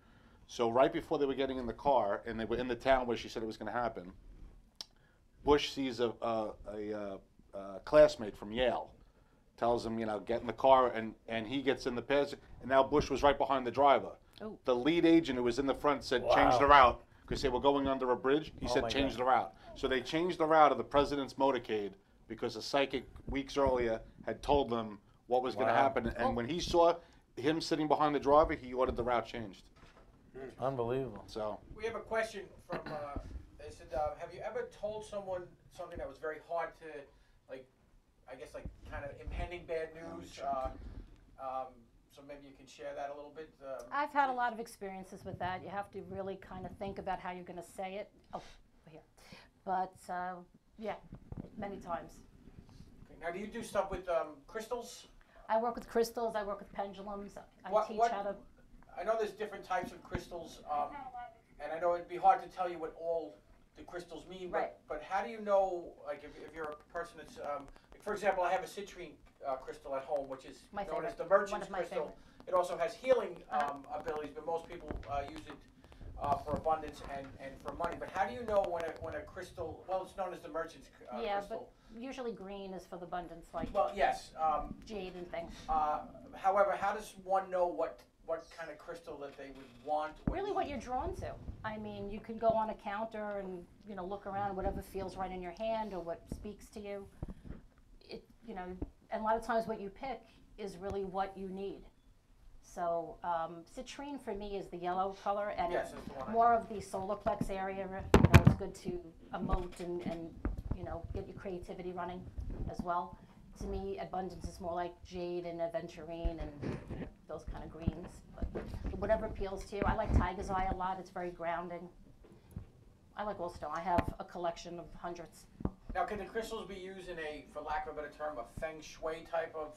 So right before they were getting in the car, and they were in the town where she said it was going to happen, Bush sees a classmate from Yale, tells him, you know, get in the car, and he gets in the passenger, and now Bush was right behind the driver. Oh. The lead agent who was in the front said, change Wow. the route, because they were going under a bridge. He Oh said, my change God. the route. So they changed the route of the president's motorcade because a psychic weeks earlier had told them what was going to Wow. happen. And when he saw him sitting behind the driver, he ordered the route changed. Unbelievable. So We have a question from. They said, "Have you ever told someone something that was very hard to, like, I guess, like, kind of impending bad news?" So maybe you can share that a little bit. I've had a lot of experiences with that. You have to really kind of think about how you're going to say it. Oh, here. But, yeah, many times. Okay. Now, do you do stuff with crystals? I work with crystals. I work with pendulums. I What- teach what- how to... I know there's different types of crystals, and I know it'd be hard to tell you what all the crystals mean. But, Right. but how do you know, like, if you're a person that's, for example, I have a citrine crystal at home, which is My known as favorite. the One merchant's of my crystal. favorite. It also has healing abilities, but most people use it for abundance and for money. But how do you know when a crystal? Well, it's known as the merchant's yeah, crystal. but usually green is for the abundance, like Well, yes. jade and things. However, how does one know what kind of crystal that they would want? or Really what need? you're drawn to. I mean, you can go on a counter and, you know, look around, whatever feels right in your hand or what speaks to you. It, you know, and a lot of times what you pick is really what you need. So citrine for me is the yellow color, and Yes, it's that's the one I more of the solar plex area. You know, it's good to emote and you know, get your creativity running as well. To me, abundance is more like jade and aventurine and those kind of greens. But whatever appeals to you. I like tiger's eye a lot. It's very grounding. I like all stone. I have a collection of hundreds. Now, can the crystals be used in a, for lack of a better term, a feng shui type of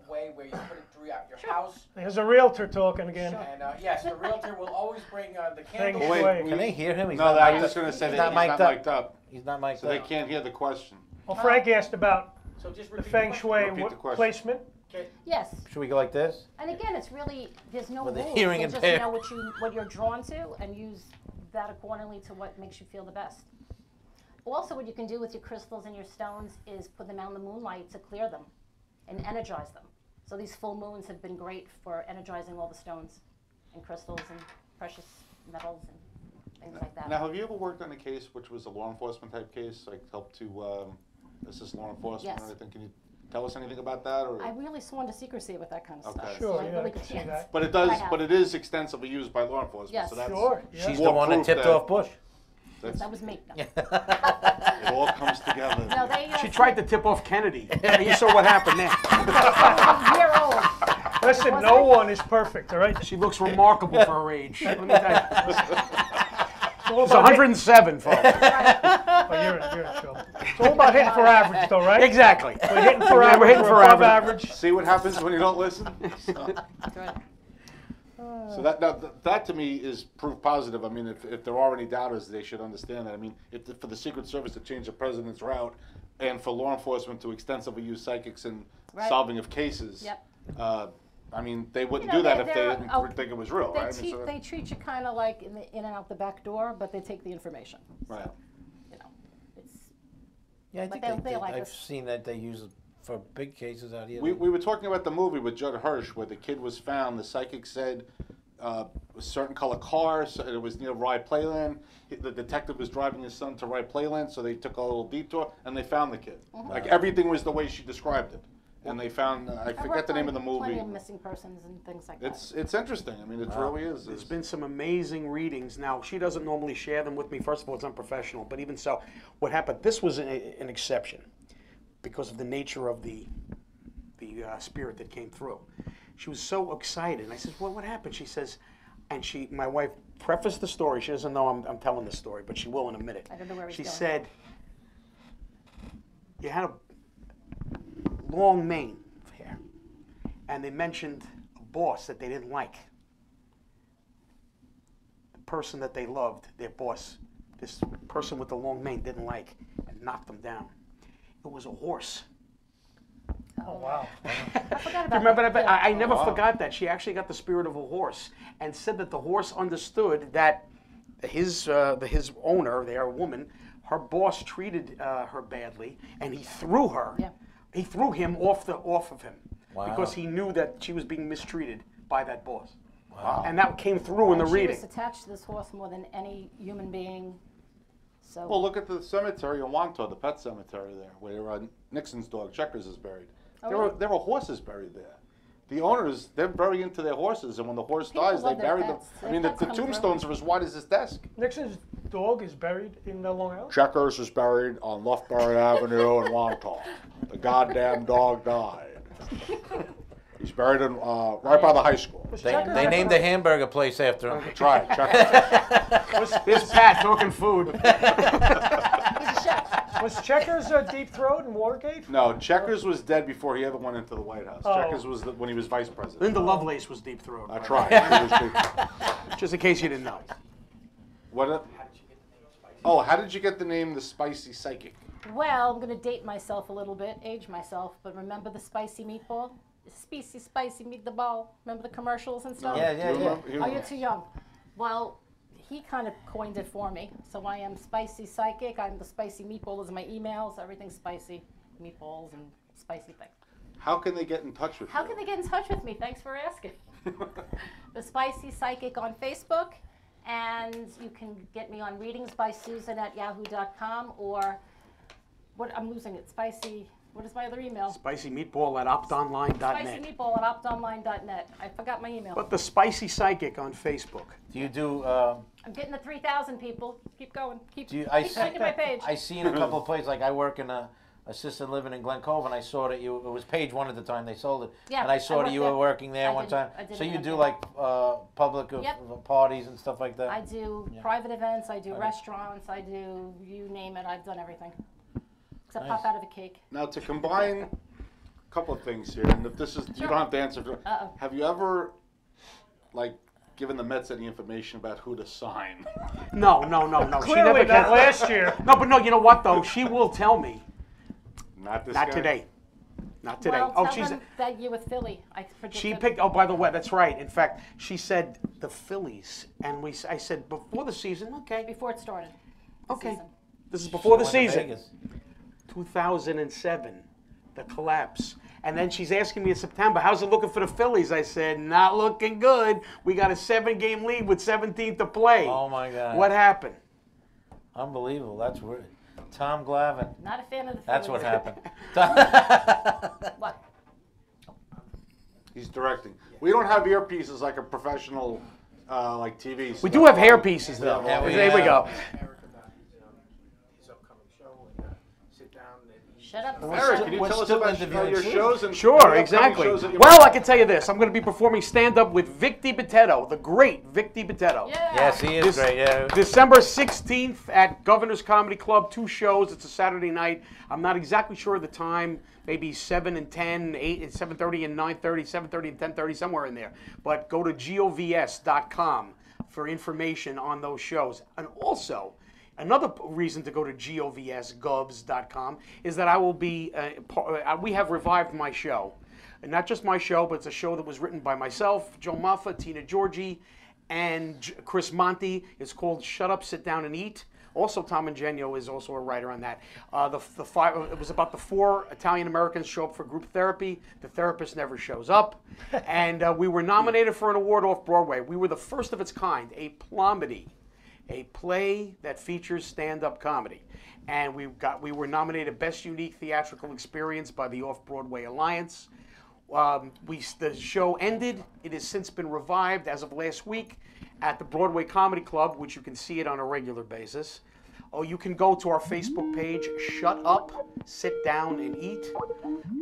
way where you put it throughout your house? There's a realtor talking again. And yes, the realtor will always bring the Feng candles. shui. Can they hear him? He's no, not I mic'd was just up. going to say He's that not he's not mic'd up. He's not mic'd So up. they can't hear the question. Well, Frank asked about So just the repeat feng the shui Repeat the question. placement. Yes. Should we go like this? And again, it's really, there's no With the rules. hearing You just impaired. know what you're drawn to and use that accordingly to what makes you feel the best. Also, what you can do with your crystals and your stones is put them out in the moonlight to clear them and energize them. So these full moons have been great for energizing all the stones and crystals and precious metals and things like that. Now, have you ever worked on a case which was a law enforcement type case, like help to assist law enforcement Yes. or anything? Can you tell us anything about that? Or? I really sworn to secrecy with that kind of Okay. stuff. Sure, so I yeah, really I can see can't. that. But it does. I have. But it is extensively used by law enforcement. Yes. So that's, Sure, yeah. She's more the one that proof tipped that- off Bush. that's That was me. No. it all comes together. No, they. She tried to tip off Kennedy. You saw what happened there. A year old. Listen, Was no I? one is perfect, all right? She looks remarkable for her age. Let me tell you. It's all She's about 107, folks. Oh, you're in trouble. It's all about hitting for average, though, right? Exactly. We're hitting for Yeah, average. we're hitting for above average. See what happens when you don't listen. That's right. So that to me is proof positive. I mean, if there are any doubters, they should understand that. I mean, for the Secret Service to change the president's route, and for law enforcement to extensively use psychics in Right. solving of cases, Yep. I mean, they wouldn't You know, do that if they they're- didn't oh, think it was real, They, right? I mean, so they treat you kind of like in and out the back door, but they take the information. right. You know, it's Yeah, I But think they like I've us. seen that they use it for big cases out here. We were talking about the movie with Judd Hirsch where the kid was found. The psychic said a certain color car, so it was near Rye Playland. The detective was driving his son to Rye Playland, so they took a little detour and they found the kid. Like everything was the way she described it. And they found, I forget worked the name on of the movie. Plenty of missing persons and things like that. It's interesting. I mean, it really is. There's been some amazing readings. Now, she doesn't normally share them with me. First of all, it's unprofessional. But even so, what happened, this was an exception because of the nature of the spirit that came through. She was so excited. And I said, well, what happened? She says, and my wife prefaced the story. She doesn't know I'm telling the story, but she will in a minute. I don't know where he's She going. said, you had a long mane of hair. And they mentioned a boss that they didn't like. The person that they loved, their boss, this person with the long mane didn't like and knocked them down. It was a horse. Oh, wow. I forgot about Remember that. that? I never forgot that. She actually got the spirit of a horse and said that the horse understood that his owner, their woman, her boss treated her badly, and he threw her. Yeah. He threw him off of him Wow. because he knew that she was being mistreated by that boss. Wow. And that came through in the She reading. was attached to this horse more than any human being. So Well, look at the cemetery in Wantagh, the pet cemetery there, where Nixon's dog Checkers is buried. really? There are horses buried there. The owners, they're very into their horses, and when the horse People dies, they love their bury them. pets. I Their mean, pets the come through. tombstones are as wide as this desk. Nixon's dog is buried in Long Island? Checkers is buried on Loughborough Avenue in Wantagh. The goddamn dog died. He's buried in, right by the high school. They named the hamburger place after him. That's right, Checkers. Here's Pat talking food. he's a chef. Was Checkers Deep Throat in Watergate? No, Checkers was dead before he ever went into the White House. Oh. Checkers was when he was vice president. Linda Lovelace was deep throat. That's right. He was big. Just in case you didn't know. What? Oh, how did you get the name the Spicy Psychic? Well, I'm going to date myself a little bit, age myself, but remember the spicy meatball? Spicy meatball. Remember the commercials and stuff? Yeah, yeah, yeah. Oh, you're too young. Well, he kind of coined it for me. So I am Spicy Psychic. I'm the Spicy Meatball is my emails. Everything's spicy. Meatballs and spicy things. How can they get in touch with How you? can they get in touch with me? Thanks for asking. The Spicy Psychic on Facebook. And you can get me on readingsbysusan@yahoo.com or what I'm losing it. Spicy. What is my other email? Spicy meatball at optonline.net. SpicyMeatball@optonline.net. I forgot my email. But the Spicy Psychic on Facebook. Do you do? I'm getting the 3,000 people. Keep going. Keep I clicking my page. I see in a couple of places. Like I work in a assisted living in Glen Cove, and I saw that it was page one at the time they sold it. Yeah, and I saw I that you worked were there. working there I one did- time. I did So you event do there. like public Yep. parties and stuff like that. I do private events. I do restaurants. I do you name it. I've done everything. Except Nice. pop out of a cake. Now to combine a couple of things here, and if this is you don't have to answer. Uh-oh. Have you ever, like, given the Mets any information about who to sign? No. She Clearly never not can. last year. No, but no, you know what though? She will tell me. Not this Not guy? today. Not today. Well, Oh, tell she's them that year with Philly. I predicted. she picked. Oh, by the way, that's right. In fact, she said the Phillies, and I said before the season. Okay. Before it started. the Okay. season. This is before the Went to season. Vegas. 2007, the collapse. And then she's asking me in September, how's it looking for the Phillies? I said, not looking good. We got a 7-game lead with 17 to play. Oh my God. What happened? Unbelievable. That's weird. Tom Glavine. Not a fan of the Phillies. That's what happened. What? He's directing. We don't have earpieces like a professional, like TV. We do have hair pieces, though. Yeah, we there we go. Shut up. Eric, can you We're tell us still about interviewing your Chief. shows and Sure, upcoming exactly. shows that you Well, might- I can tell you this. I'm going to be performing stand-up with Vic DiBitetto, the great Vic DiBitetto. Yeah. Yes, he is great. Yeah. December 16th at Governor's Comedy Club, 2 shows. It's a Saturday night. I'm not exactly sure of the time. Maybe 7 and 10, 8 and 7:30 and 9:30, 7:30 and 10:30, somewhere in there. But go to govs.com for information on those shows. And also, another reason to go to govs.com is that I will be, we have revived my show. And not just my show, but it's a show that was written by myself, Joe Maffa, Tina Georgi, and Chris Monti. It's called Shut Up, Sit Down, and Eat. Also, Tom Ingenio is also a writer on that. It was about the 4 Italian Americans show up for group therapy. The therapist never shows up. And we were nominated for an award off Broadway. We were the first of its kind, a Plomedy, a play that features stand-up comedy. And we were nominated Best Unique Theatrical Experience by the Off-Broadway Alliance. The show ended. It has since been revived as of last week at the Broadway Comedy Club, which you can see it on a regular basis. Oh, you can go to our Facebook page, Shut Up, Sit Down, and Eat,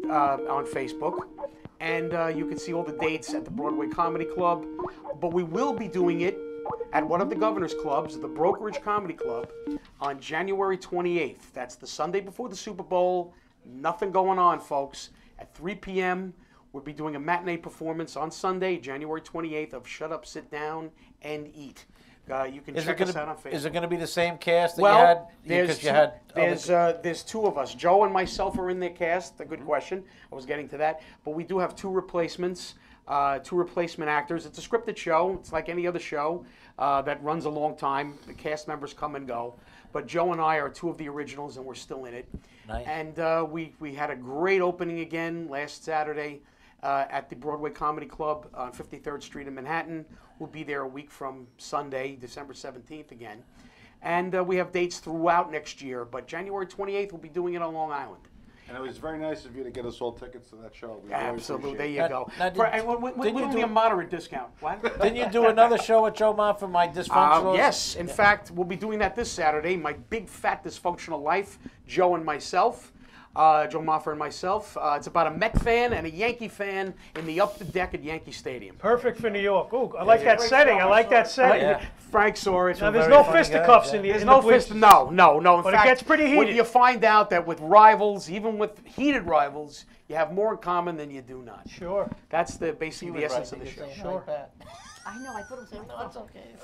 on Facebook. And you can see all the dates at the Broadway Comedy Club. But we will be doing it at one of the Governor's Clubs, the Brokerage Comedy Club, on January 28th. That's the Sunday before the Super Bowl. Nothing going on, folks. At 3 p.m., we'll be doing a matinee performance on Sunday, January 28th, of Shut Up, Sit Down, and Eat. You can check us out on Facebook. Is it going to be the same cast that Well, you had? there's 2 of us. Joe and myself are in the cast. A good question. I was getting to that. But we do have 2 replacements, 2 replacement actors. It's a scripted show. It's like any other show that runs a long time. The cast members come and go. But Joe and I are 2 of the originals, and we're still in it. Nice. And we had a great opening again last Saturday at the Broadway Comedy Club on 53rd Street in Manhattan. We'll be there a week from Sunday, December 17th again. And we have dates throughout next year, but January 28th, we'll be doing it on Long Island. And it was very nice of you to get us all tickets to that show. We really Absolutely, there appreciate you it. go. Now, We're doing a moderate discount. What? Didn't you do another show at Joe Ma for My Dysfunctional? Yes, in fact, we'll be doing that this Saturday. My Big Fat Dysfunctional Life, Joe and myself. Joe Maffa and myself. It's about a Met fan and a Yankee fan in the Up the Deck at Yankee Stadium. Perfect for New York. Ooh, I like that setting. I like that setting. Yeah. Frank saw it. Now, there's very no funny fisticuffs guy, in the There's in no the bleachers. fist. No. In But it fact, gets pretty when heated. you find out that with rivals, even with heated rivals, you have more in common than you do not. Sure. That's basically the essence of the show. Sure. I know. I thought it was saying no. It's okay.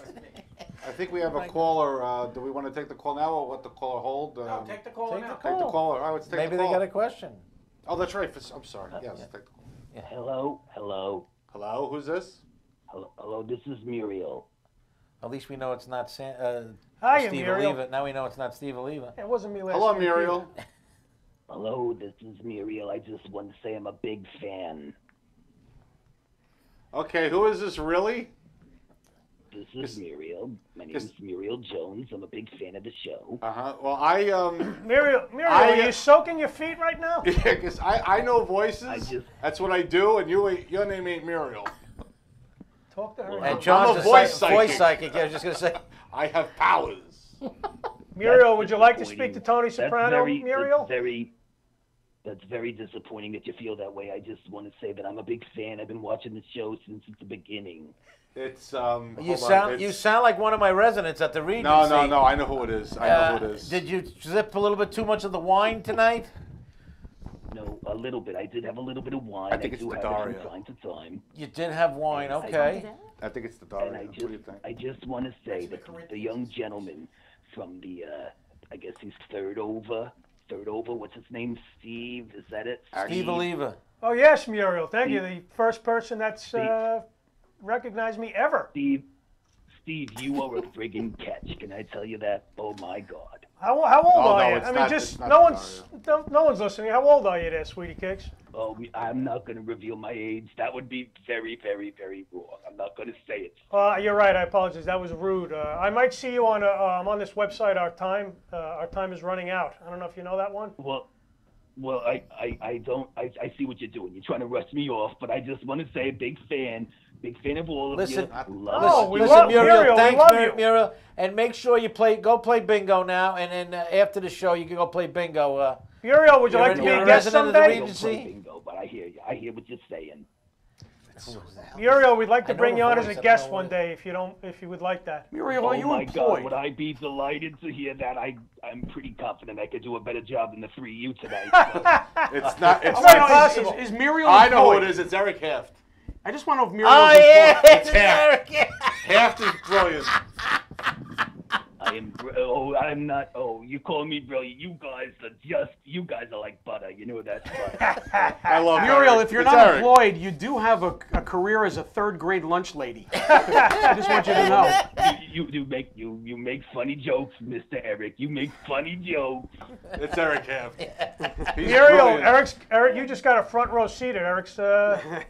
I think we have a caller. Do we want to take the call now or let the caller hold? No, take the call now. Take the caller. All right, let's take Maybe the they call. got a question. Oh, that's right. I'm sorry. Yes, let's take the call. Hello. Hello, who's this? Hello, this is Muriel. At least we know it's not Steve Hiya, Muriel. Oliva. Now we know it's not Steve Oliva. It wasn't me last Hello, week Muriel. Hello, this is Muriel. I just want to say I'm a big fan. Okay, who is this really? This is Muriel. My name is Muriel Jones. I'm a big fan of the show. Well, I either. Muriel, I, are you soaking your feet right now? yeah, because I know voices. That's what I do, and your name ain't Muriel. Talk to her. And I'm John's a voice voice psychic. psychic. I was just going to say. I have powers. Muriel, would you like to speak Disappointing. to Tony Soprano, Muriel? That's very disappointing that you feel that way. I just want to say that I'm a big fan. I've been watching the show since the beginning. It's You sound like one of my residents at the Regency. No. I know who it is. I know who it is. Did you sip a little bit too much of the wine tonight? No, a little bit. I did have a little bit of wine. I think it's do the have Daria. it from time to time. You did have wine, okay. I think it's the And Daria. What do you think? I just want to say that the young gentleman from the, I guess he's third over third over. What's his name? Steve? Is that it? Steve Oliva. Oh, yes, Muriel. Thank you. The first person that's recognized me ever. Steve, you are a friggin' catch. Can I tell you that? Oh my God. How old Oh, are no, you? it's I mean, not- just it's not no Dario. one's listening. How old are you, there, Sweetie Cakes? Oh, I'm not gonna reveal my age. That would be very, very, very wrong. I'm not gonna say it. You're right. I apologize. That was rude. I might see you on on this website. Our time is running out. I don't know if you know that one. Well, I don't. I see what you're doing. You're trying to rush me off, but I just want to say, big fan of all of Listen, you. Oh, we listen, love Muriel. Muriel. Thanks, We love you. Muriel. And make sure you go play bingo now, and then after the show, you can go play bingo. Muriel, would you like to be you're a a guest resident of the someday? Regency? Bingo, but I hear you. I hear what you're saying. Muriel, we'd like I to know bring the you on voice, as I a don't guest know one what- day if you would like that. Muriel, are Oh you my employed? God, would I be delighted to hear that? I'm pretty confident I could do a better job than the three of you tonight. It's not. It's Oh, not no, possible. is- Is Muriel I know who employed? it is. It's Eric Heft. I just want to know if Muriel Oh is yeah, employed. it's Eric. Heft is brilliant. I'm not. Oh, you call me brilliant. You guys are like butter. You know that. I love Muriel, Eric. if you're It's not Eric. employed, you do have a career as a third-grade lunch lady. I just want you to know. You make funny jokes, Mr. Eric. You make funny jokes. It's Eric Heft. He's Muriel, brilliant. Eric, you just got a front row seat at Eric's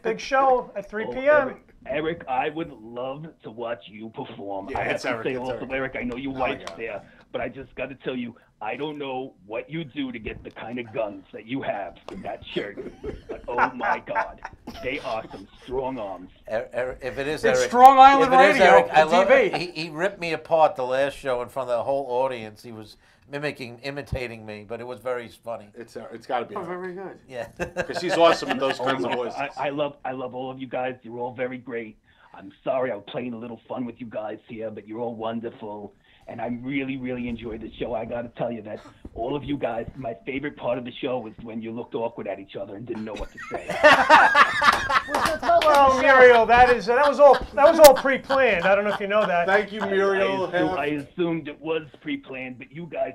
big show at 3 Oh, p.m. Eric, I would love to watch you perform. Yeah, I have it's to Eric, say it's also, Eric. Eric, I know your Oh, wife's God. there, but I just got to tell you, I don't know what you do to get the kind of guns that you have in that shirt, but oh my God, they are some strong arms. If it is It's Eric, Strong Island if it is Radio Eric, I on love TV. He ripped me apart the last show in front of the whole audience. He was imitating me, but it was very funny. It's got to be Oh, Eric. very good. Yeah. Because he's awesome at those kinds of voices. I love all of you guys. You're all very great. I'm sorry I'm playing a little fun with you guys here, but you're all wonderful. And I really, really enjoyed the show. I got to tell you that all of you guys, my favorite part of the show was when you looked awkward at each other and didn't know what to say. Well, Muriel, that was all pre-planned. I don't know if you know that. Thank you, Muriel. I assumed it was pre-planned, but you guys,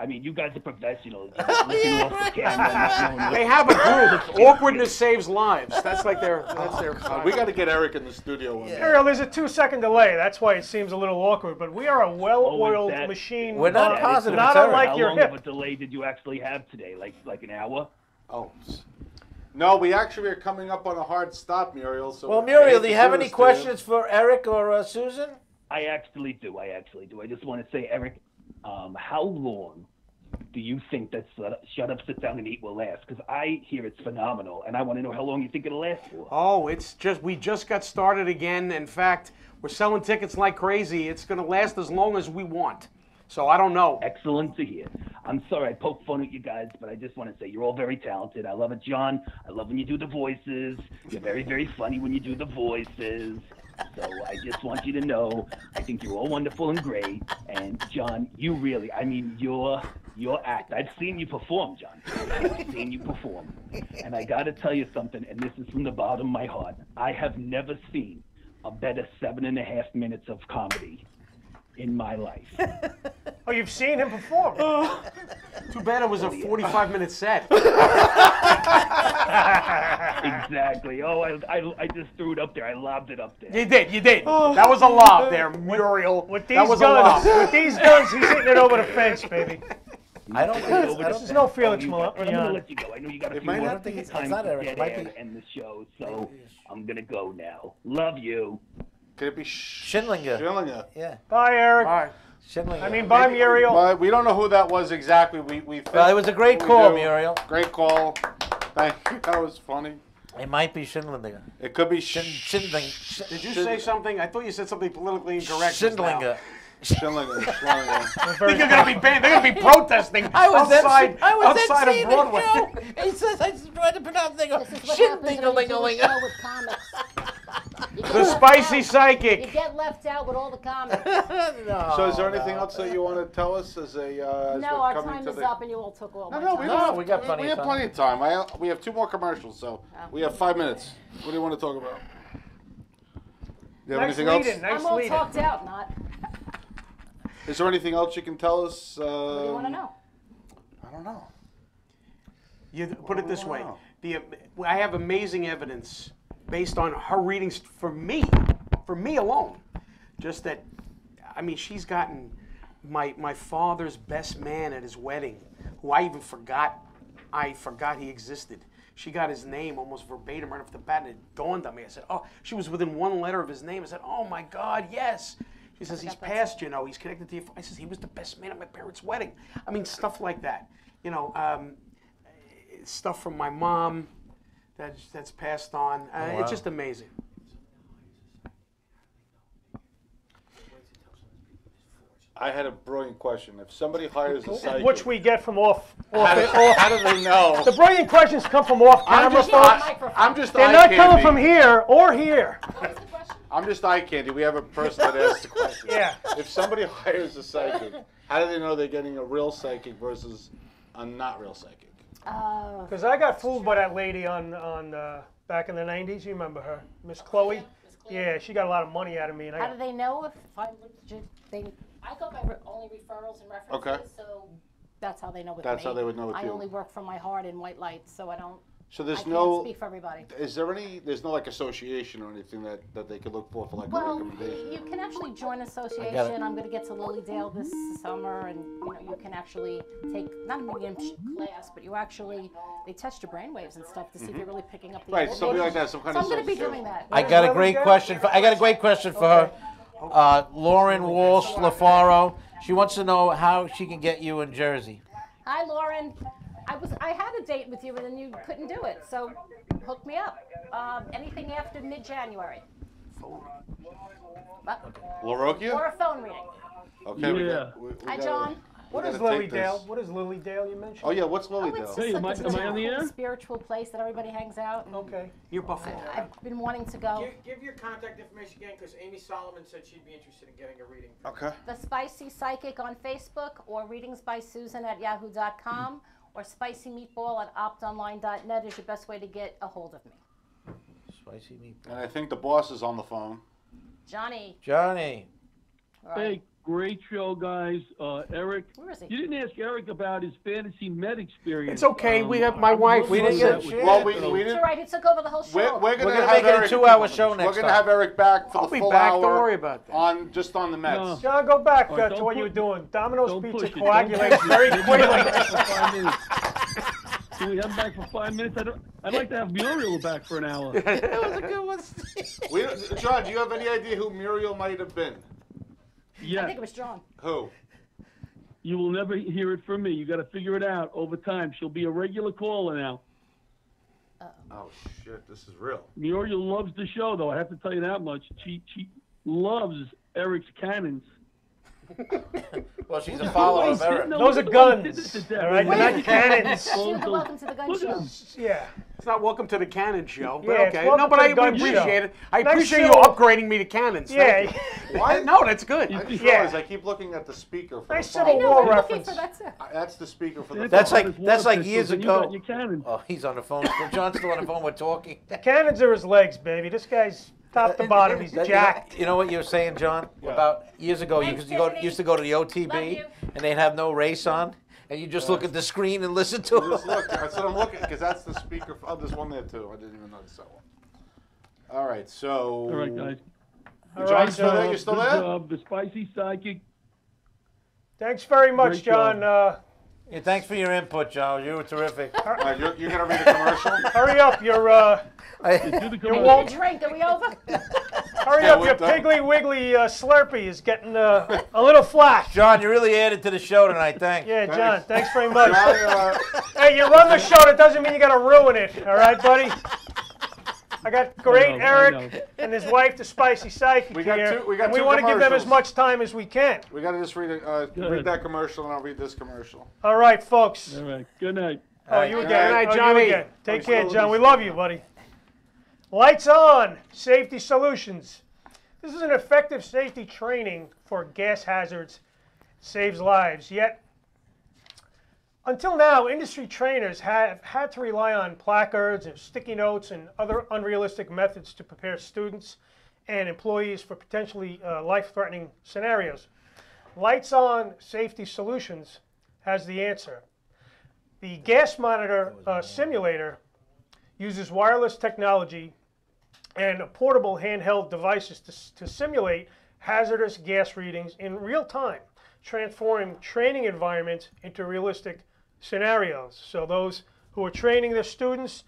you guys are professionals. You're just looking off the camera, not knowing They what- have a group. Awkwardness saves lives. That's like their. God, we got to get Eric in the studio one day. Muriel, there's a 2-second delay. That's why it seems a little awkward. But we are a well-oiled that- machine. We're not That positive Not it's Eric. unlike How your long of a hip. delay did you actually have today? Like an hour? Oh. No, we actually are coming up on a hard stop, Muriel. So Well, I hate Muriel, to do you have any this to questions for Eric or Susan? I actually do. I just want to say, Eric, how long do you think that Shut Up, Sit Down, and Eat will last? Because I hear it's phenomenal, and I want to know how long you think it'll last for. Oh, we just got started again. In fact, we're selling tickets like crazy. It's going to last as long as we want. So I don't know. Excellent to hear. I'm sorry I poke fun at you guys, but I just want to say you're all very talented. I love it, John. I love when you do the voices. You're very, very funny when you do the voices. So I just want you to know, I think you're all wonderful and great. And John, you really, your act. I've seen you perform, John. I've seen you perform. And I got to tell you something, and this is from the bottom of my heart. I have never seen a better 7.5 minutes of comedy in my life. Oh, you've seen him perform. Too bad it was a 45-minute set. Exactly. Oh, I just threw it up there. I lobbed it up there. You did. That was a lob there, Muriel. With That these was a lob. guns, with these guns, he's hitting it over the fence, baby. I don't think it's, I This don't is no Felix I'm going to Milan. let you go. I know you got a It few might more not be- it's times not to Eric, it get might in be- and the show, so I'm going to go now. Love you. Could it be Schindlinger. Schindlinger? Yeah. Bye, Eric. All right. Schindlinger. I mean, bye, Muriel. But we don't know who that was exactly. We think Well, it was a great we call, do. Muriel. Great call. Thank you. That was funny. It might be Schindlinger. It could be Schindlinger. Did you say something? I thought you said something politically incorrect. just now. Schindlinger. Schindlinger. Schindlinger. I think you're going to be banned. They're going to be protesting outside of Broadway. He says I tried to pronounce the This is what happens when you do a show with comics. You The get left spicy out. You psychic. get left out with all the comics. So is there anything else that you want to tell us as a as No, we're our coming time to is the... up, and you all took all No, my no, time. we don't. we got plenty we of have time. plenty of time. We have 2 more commercials, so we have 5 minutes. What do you want to talk about? Do you have Nice anything else? lead-in, nice I'm all lead-in. talked out, not. Is there anything else you can tell us? What do you want to know? I don't know. You put it this way: wow. I have amazing evidence based on her readings for me alone. Just that, I mean, she's gotten my father's best man at his wedding, who I even forgot. I forgot he existed. She got his name almost verbatim right off the bat, and it dawned on me. I said, "Oh, she was within one letter of his name." I said, "Oh my God, yes." She says, "He's passed, you know. He's connected to you." I says, "He was the best man at my parents' wedding." I mean, stuff like that. You know, stuff from my mom that's passed on. It's just amazing. I had a brilliant question. If somebody hires a psychic, Which we get from off. how do they know? The brilliant questions come from off camera, folks. I'm just They're eye not candy. coming from here or here. I'm just eye candy. We have a person that asks the question. Yeah. If somebody hires a psychic, how do they know they're getting a real psychic versus a not real psychic? Because I got fooled by that lady on back in the 90s. You remember her, Miss Chloe? Miss Chloe. Yeah, she got a lot of money out of me. And How do they know if I'm legit? I go by only referrals and references, Okay. so that's how they know with That's me. how they would know with I you. only work from my heart in white lights, so I don't. So I there's can't no. speak for everybody. Is there any? There's no like association or anything that they could look for like a Well, recommendation. you can actually join association. I'm going to get to Lilydale this summer, and you can actually take not a medium class, but you actually they test your brainwaves and stuff to see if you're really picking up the Right, something like that, some kind so of I'm going to be social- doing that. I got a great question. I got a great question for her. Lauren Walsh LaFaro. She wants to know how she can get you in Jersey. Hi, Lauren. I had a date with you, and then you couldn't do it, so hook me up. Anything after mid-January. Larokia? Or a phone reading. Okay. We Yeah. got, we Hi, gotta- John. What is gotta take Lilydale? this. What is Lilydale you mentioned? Oh yeah, what's Oh, Lilydale? it's Hey, just am I- it's am I on the a air? spiritual place that everybody hangs out. And Okay. You're Buffalo. I've been wanting to go. Give your contact information again, because Amy Solomon said she'd be interested in getting a reading. Okay. The Spicy Psychic on Facebook, or readingsbysusan@yahoo.com, or Spicy Meatball at optonline.net is your best way to get a hold of me. Spicy meatball. And I think the boss is on the phone. Johnny. Johnny. All right. Hey, great show, guys. Eric, Where is he? you didn't ask Eric about his fantasy med experience. It's okay. We have my wife. We didn't get a chance. Well, we It's didn't. all right. He took over the whole show. We're gonna gonna have make it a Eric, 2-hour show We're next gonna time. have Eric back for I'll the be full back. hour. Don't worry about that. On just on the Mets. No. John, go back All right, to don't what you were put- doing. Domino's Don't Pizza push it. coagulates very Maybe quickly. back for 5 minutes. Can we have him back for 5 minutes? I'd like to have Muriel back for an hour. That was a good one. John, do you have any idea who Muriel might have been? I Yeah, think it was John. Who? you will never hear it from me. You got to figure it out over time. She'll be a regular caller now. Oh shit, this is real. Muriel loves the show, though. I have to tell you that much. She loves Eric's cannons. Well, she's a follower of Eric. No, Those are look at the way he guns, did this to all right? Devin. They're not cannons. Welcome to the Gun Look at Show. him. Yeah. It's not welcome to the Cannon show, but Yeah, it's okay. welcome No, but to I the gun appreciate show. it. I Nice appreciate you show. upgrading me to Cannons. Thank Yeah. you. What? No, that's good. I just Yeah. realized I keep looking at the speaker for Nice the Civil phone. War I'm looking reference. for that too. That's the speaker for the That's phone. like- His that's water like years pistols, and ago. You got your cannon. Oh, he's on the phone. John's still on the phone. We're talking. Cannons are his legs, baby. This guy's top to bottom. He's jacked. You know what you were saying, John? Yeah. About years ago, Thanks, you Tiffany. used to go to the Love OTB, you. and they'd have no race on, and you just look at the screen and listen to Just it. look, that's what I'm looking because that's the speaker. Oh, there's one there too. I didn't even notice that one. All right, so. All right, guys. All John, right, still there? so You still Good there? job. The Spicy Psychic. thanks very much, Great John. job. Yeah, thanks for your input, John. You were terrific. All right, you're gonna read a commercial. Hurry up, your Do the You commercial. won't- Drink, are we over? hurry Yeah, up, your we're done. Piggly Wiggly Slurpee is getting a little flat. John, you really added to the show tonight. Thanks. Yeah, Thanks. John, thanks very much. John, Hey, you run the show, that doesn't mean you gotta ruin it, all right, buddy? I got great I Eric know. and his wife, the Spicy Psychic We got here, two- we got and we two want to give them as commercials. much time as we can. we gotta just read ahead. that commercial, and I'll read this commercial. All right, folks. All right. Good night. Oh, you Good again. night, Oh, you Johnny. again. Take Oh, care, still John. We with love you, buddy. Lights on. Safety Solutions. This is an effective safety training for gas hazards. Saves lives. Yet, until now, industry trainers have had to rely on placards and sticky notes and other unrealistic methods to prepare students and employees for potentially life-threatening scenarios. Lights On Safety Solutions has the answer. The gas monitor simulator uses wireless technology and portable handheld devices to simulate hazardous gas readings in real time, transforming training environments into realistic scenarios. So those who are training their students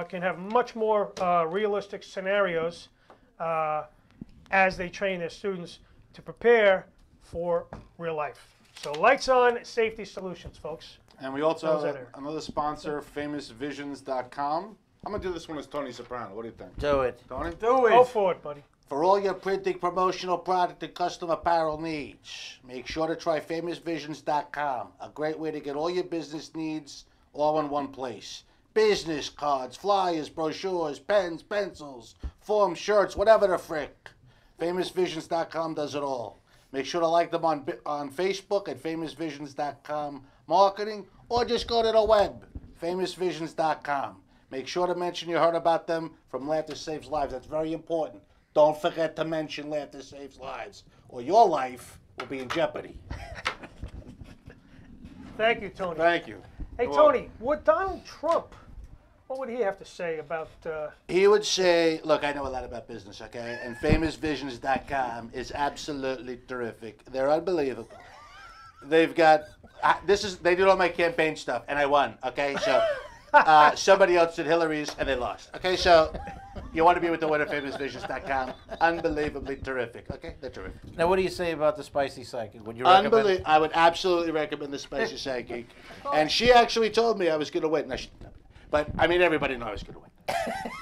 can have much more realistic scenarios as they train their students to prepare for real life. So lights on, safety solutions, folks. And we also How's have that? another sponsor, famousvisions.com. I'm going to do this one as Tony Soprano. What do you think? Do it. Tony? Go for it, buddy. For all your printing, promotional product, and custom apparel needs, make sure to try famousvisions.com. A great way to get all your business needs all in one place. Business cards, flyers, brochures, pens, pencils, forms, shirts, whatever the frick. famousvisions.com does it all. Make sure to like them on Facebook at famousvisions.com marketing, or just go to the web, famousvisions.com. Make sure to mention you heard about them from Laughter Saves Lives. That's very important. Don't forget to mention Laughter Saves Lives, or your life will be in jeopardy. Thank you, Tony. Thank you. Hey, Tony, would Donald Trump, what would he have to say about... He would say, look, I know a lot about business, okay? And famousvisions.com is absolutely terrific. They're unbelievable. They've got, they did all my campaign stuff, and I won, okay? So somebody else did Hillary's, and they lost. Okay, so you want to be with the winner, famousvisions.com. Unbelievably terrific, okay? They're terrific. Now, what do you say about the Spicy Psychic? Would you recommend it? I would absolutely recommend the Spicy Psychic. And she actually told me I was going to win. But, I mean, everybody knew I was going to win.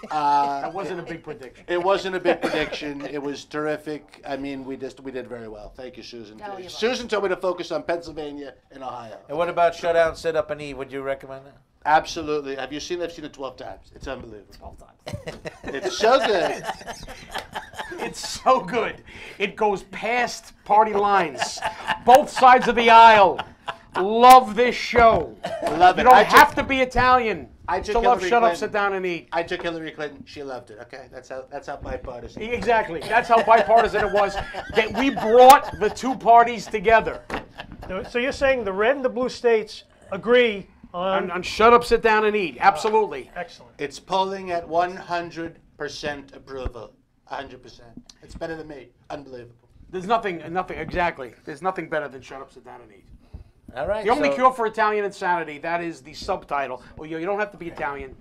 That wasn't a big prediction. It wasn't a big prediction. It was terrific. I mean, we did very well. Thank you, Susan. Susan told me to focus on Pennsylvania and Ohio. And what about Shut Down, Sit Up, and Eat? Would you recommend that? Absolutely. Have you seen it? I've seen it 12 times. It's unbelievable. 12 times. It's so good. It's so good. It goes past party lines. Both sides of the aisle love this show. Love it. You don't have to be Italian I to took love Hillary Shut Up, Clinton. Sit Down, and Eat. I took Hillary Clinton. She loved it. Okay, that's how bipartisan. Exactly. That's how bipartisan it was. That we brought the two parties together. So you're saying the red and the blue states agree on Shut Up, Sit Down, and Eat. Absolutely. Excellent. It's polling at 100% approval. 100%. It's better than me. Unbelievable. There's nothing exactly. There's nothing better than Shut Up, Sit Down, and Eat. All right. The only cure for Italian insanity, that is the subtitle. Well, you don't have to be Italian.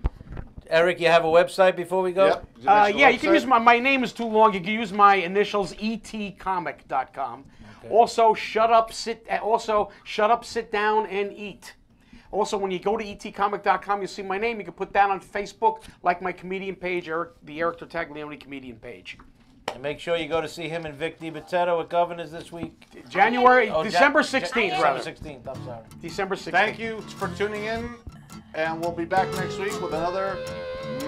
Eric, you have a website before we go? Yep. Yeah, you can use my name is too long. You can use my initials, etcomic.com. Okay. Also, Shut Up, Sit Down, and Eat. Also, when you go to etcomic.com, you'll see my name. You can put that on Facebook, like my comedian page, the Eric Tartaglione comedian page. And make sure you go to see him and Vic DiBattista at Governor's this week. December 16th, rather. December 16th, I'm sorry. December 16th. Thank you for tuning in, and we'll be back next week with another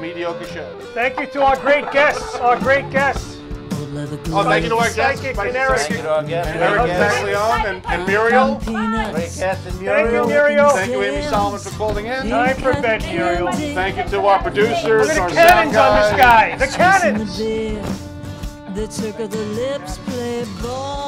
mediocre show. Thank you to our great guests. Oh, thank you to our guests. Psychic and Eric. Thank you to our guests. Eric Taglione and Muriel. Great cast and Thank you, Muriel. Muriel. Thank you, Amy Solomon, for calling in. Time for bed, Muriel. Thank you to our producers, Look at our the sound cannons on this guy. guy. The cannons. They took her the lips, play ball.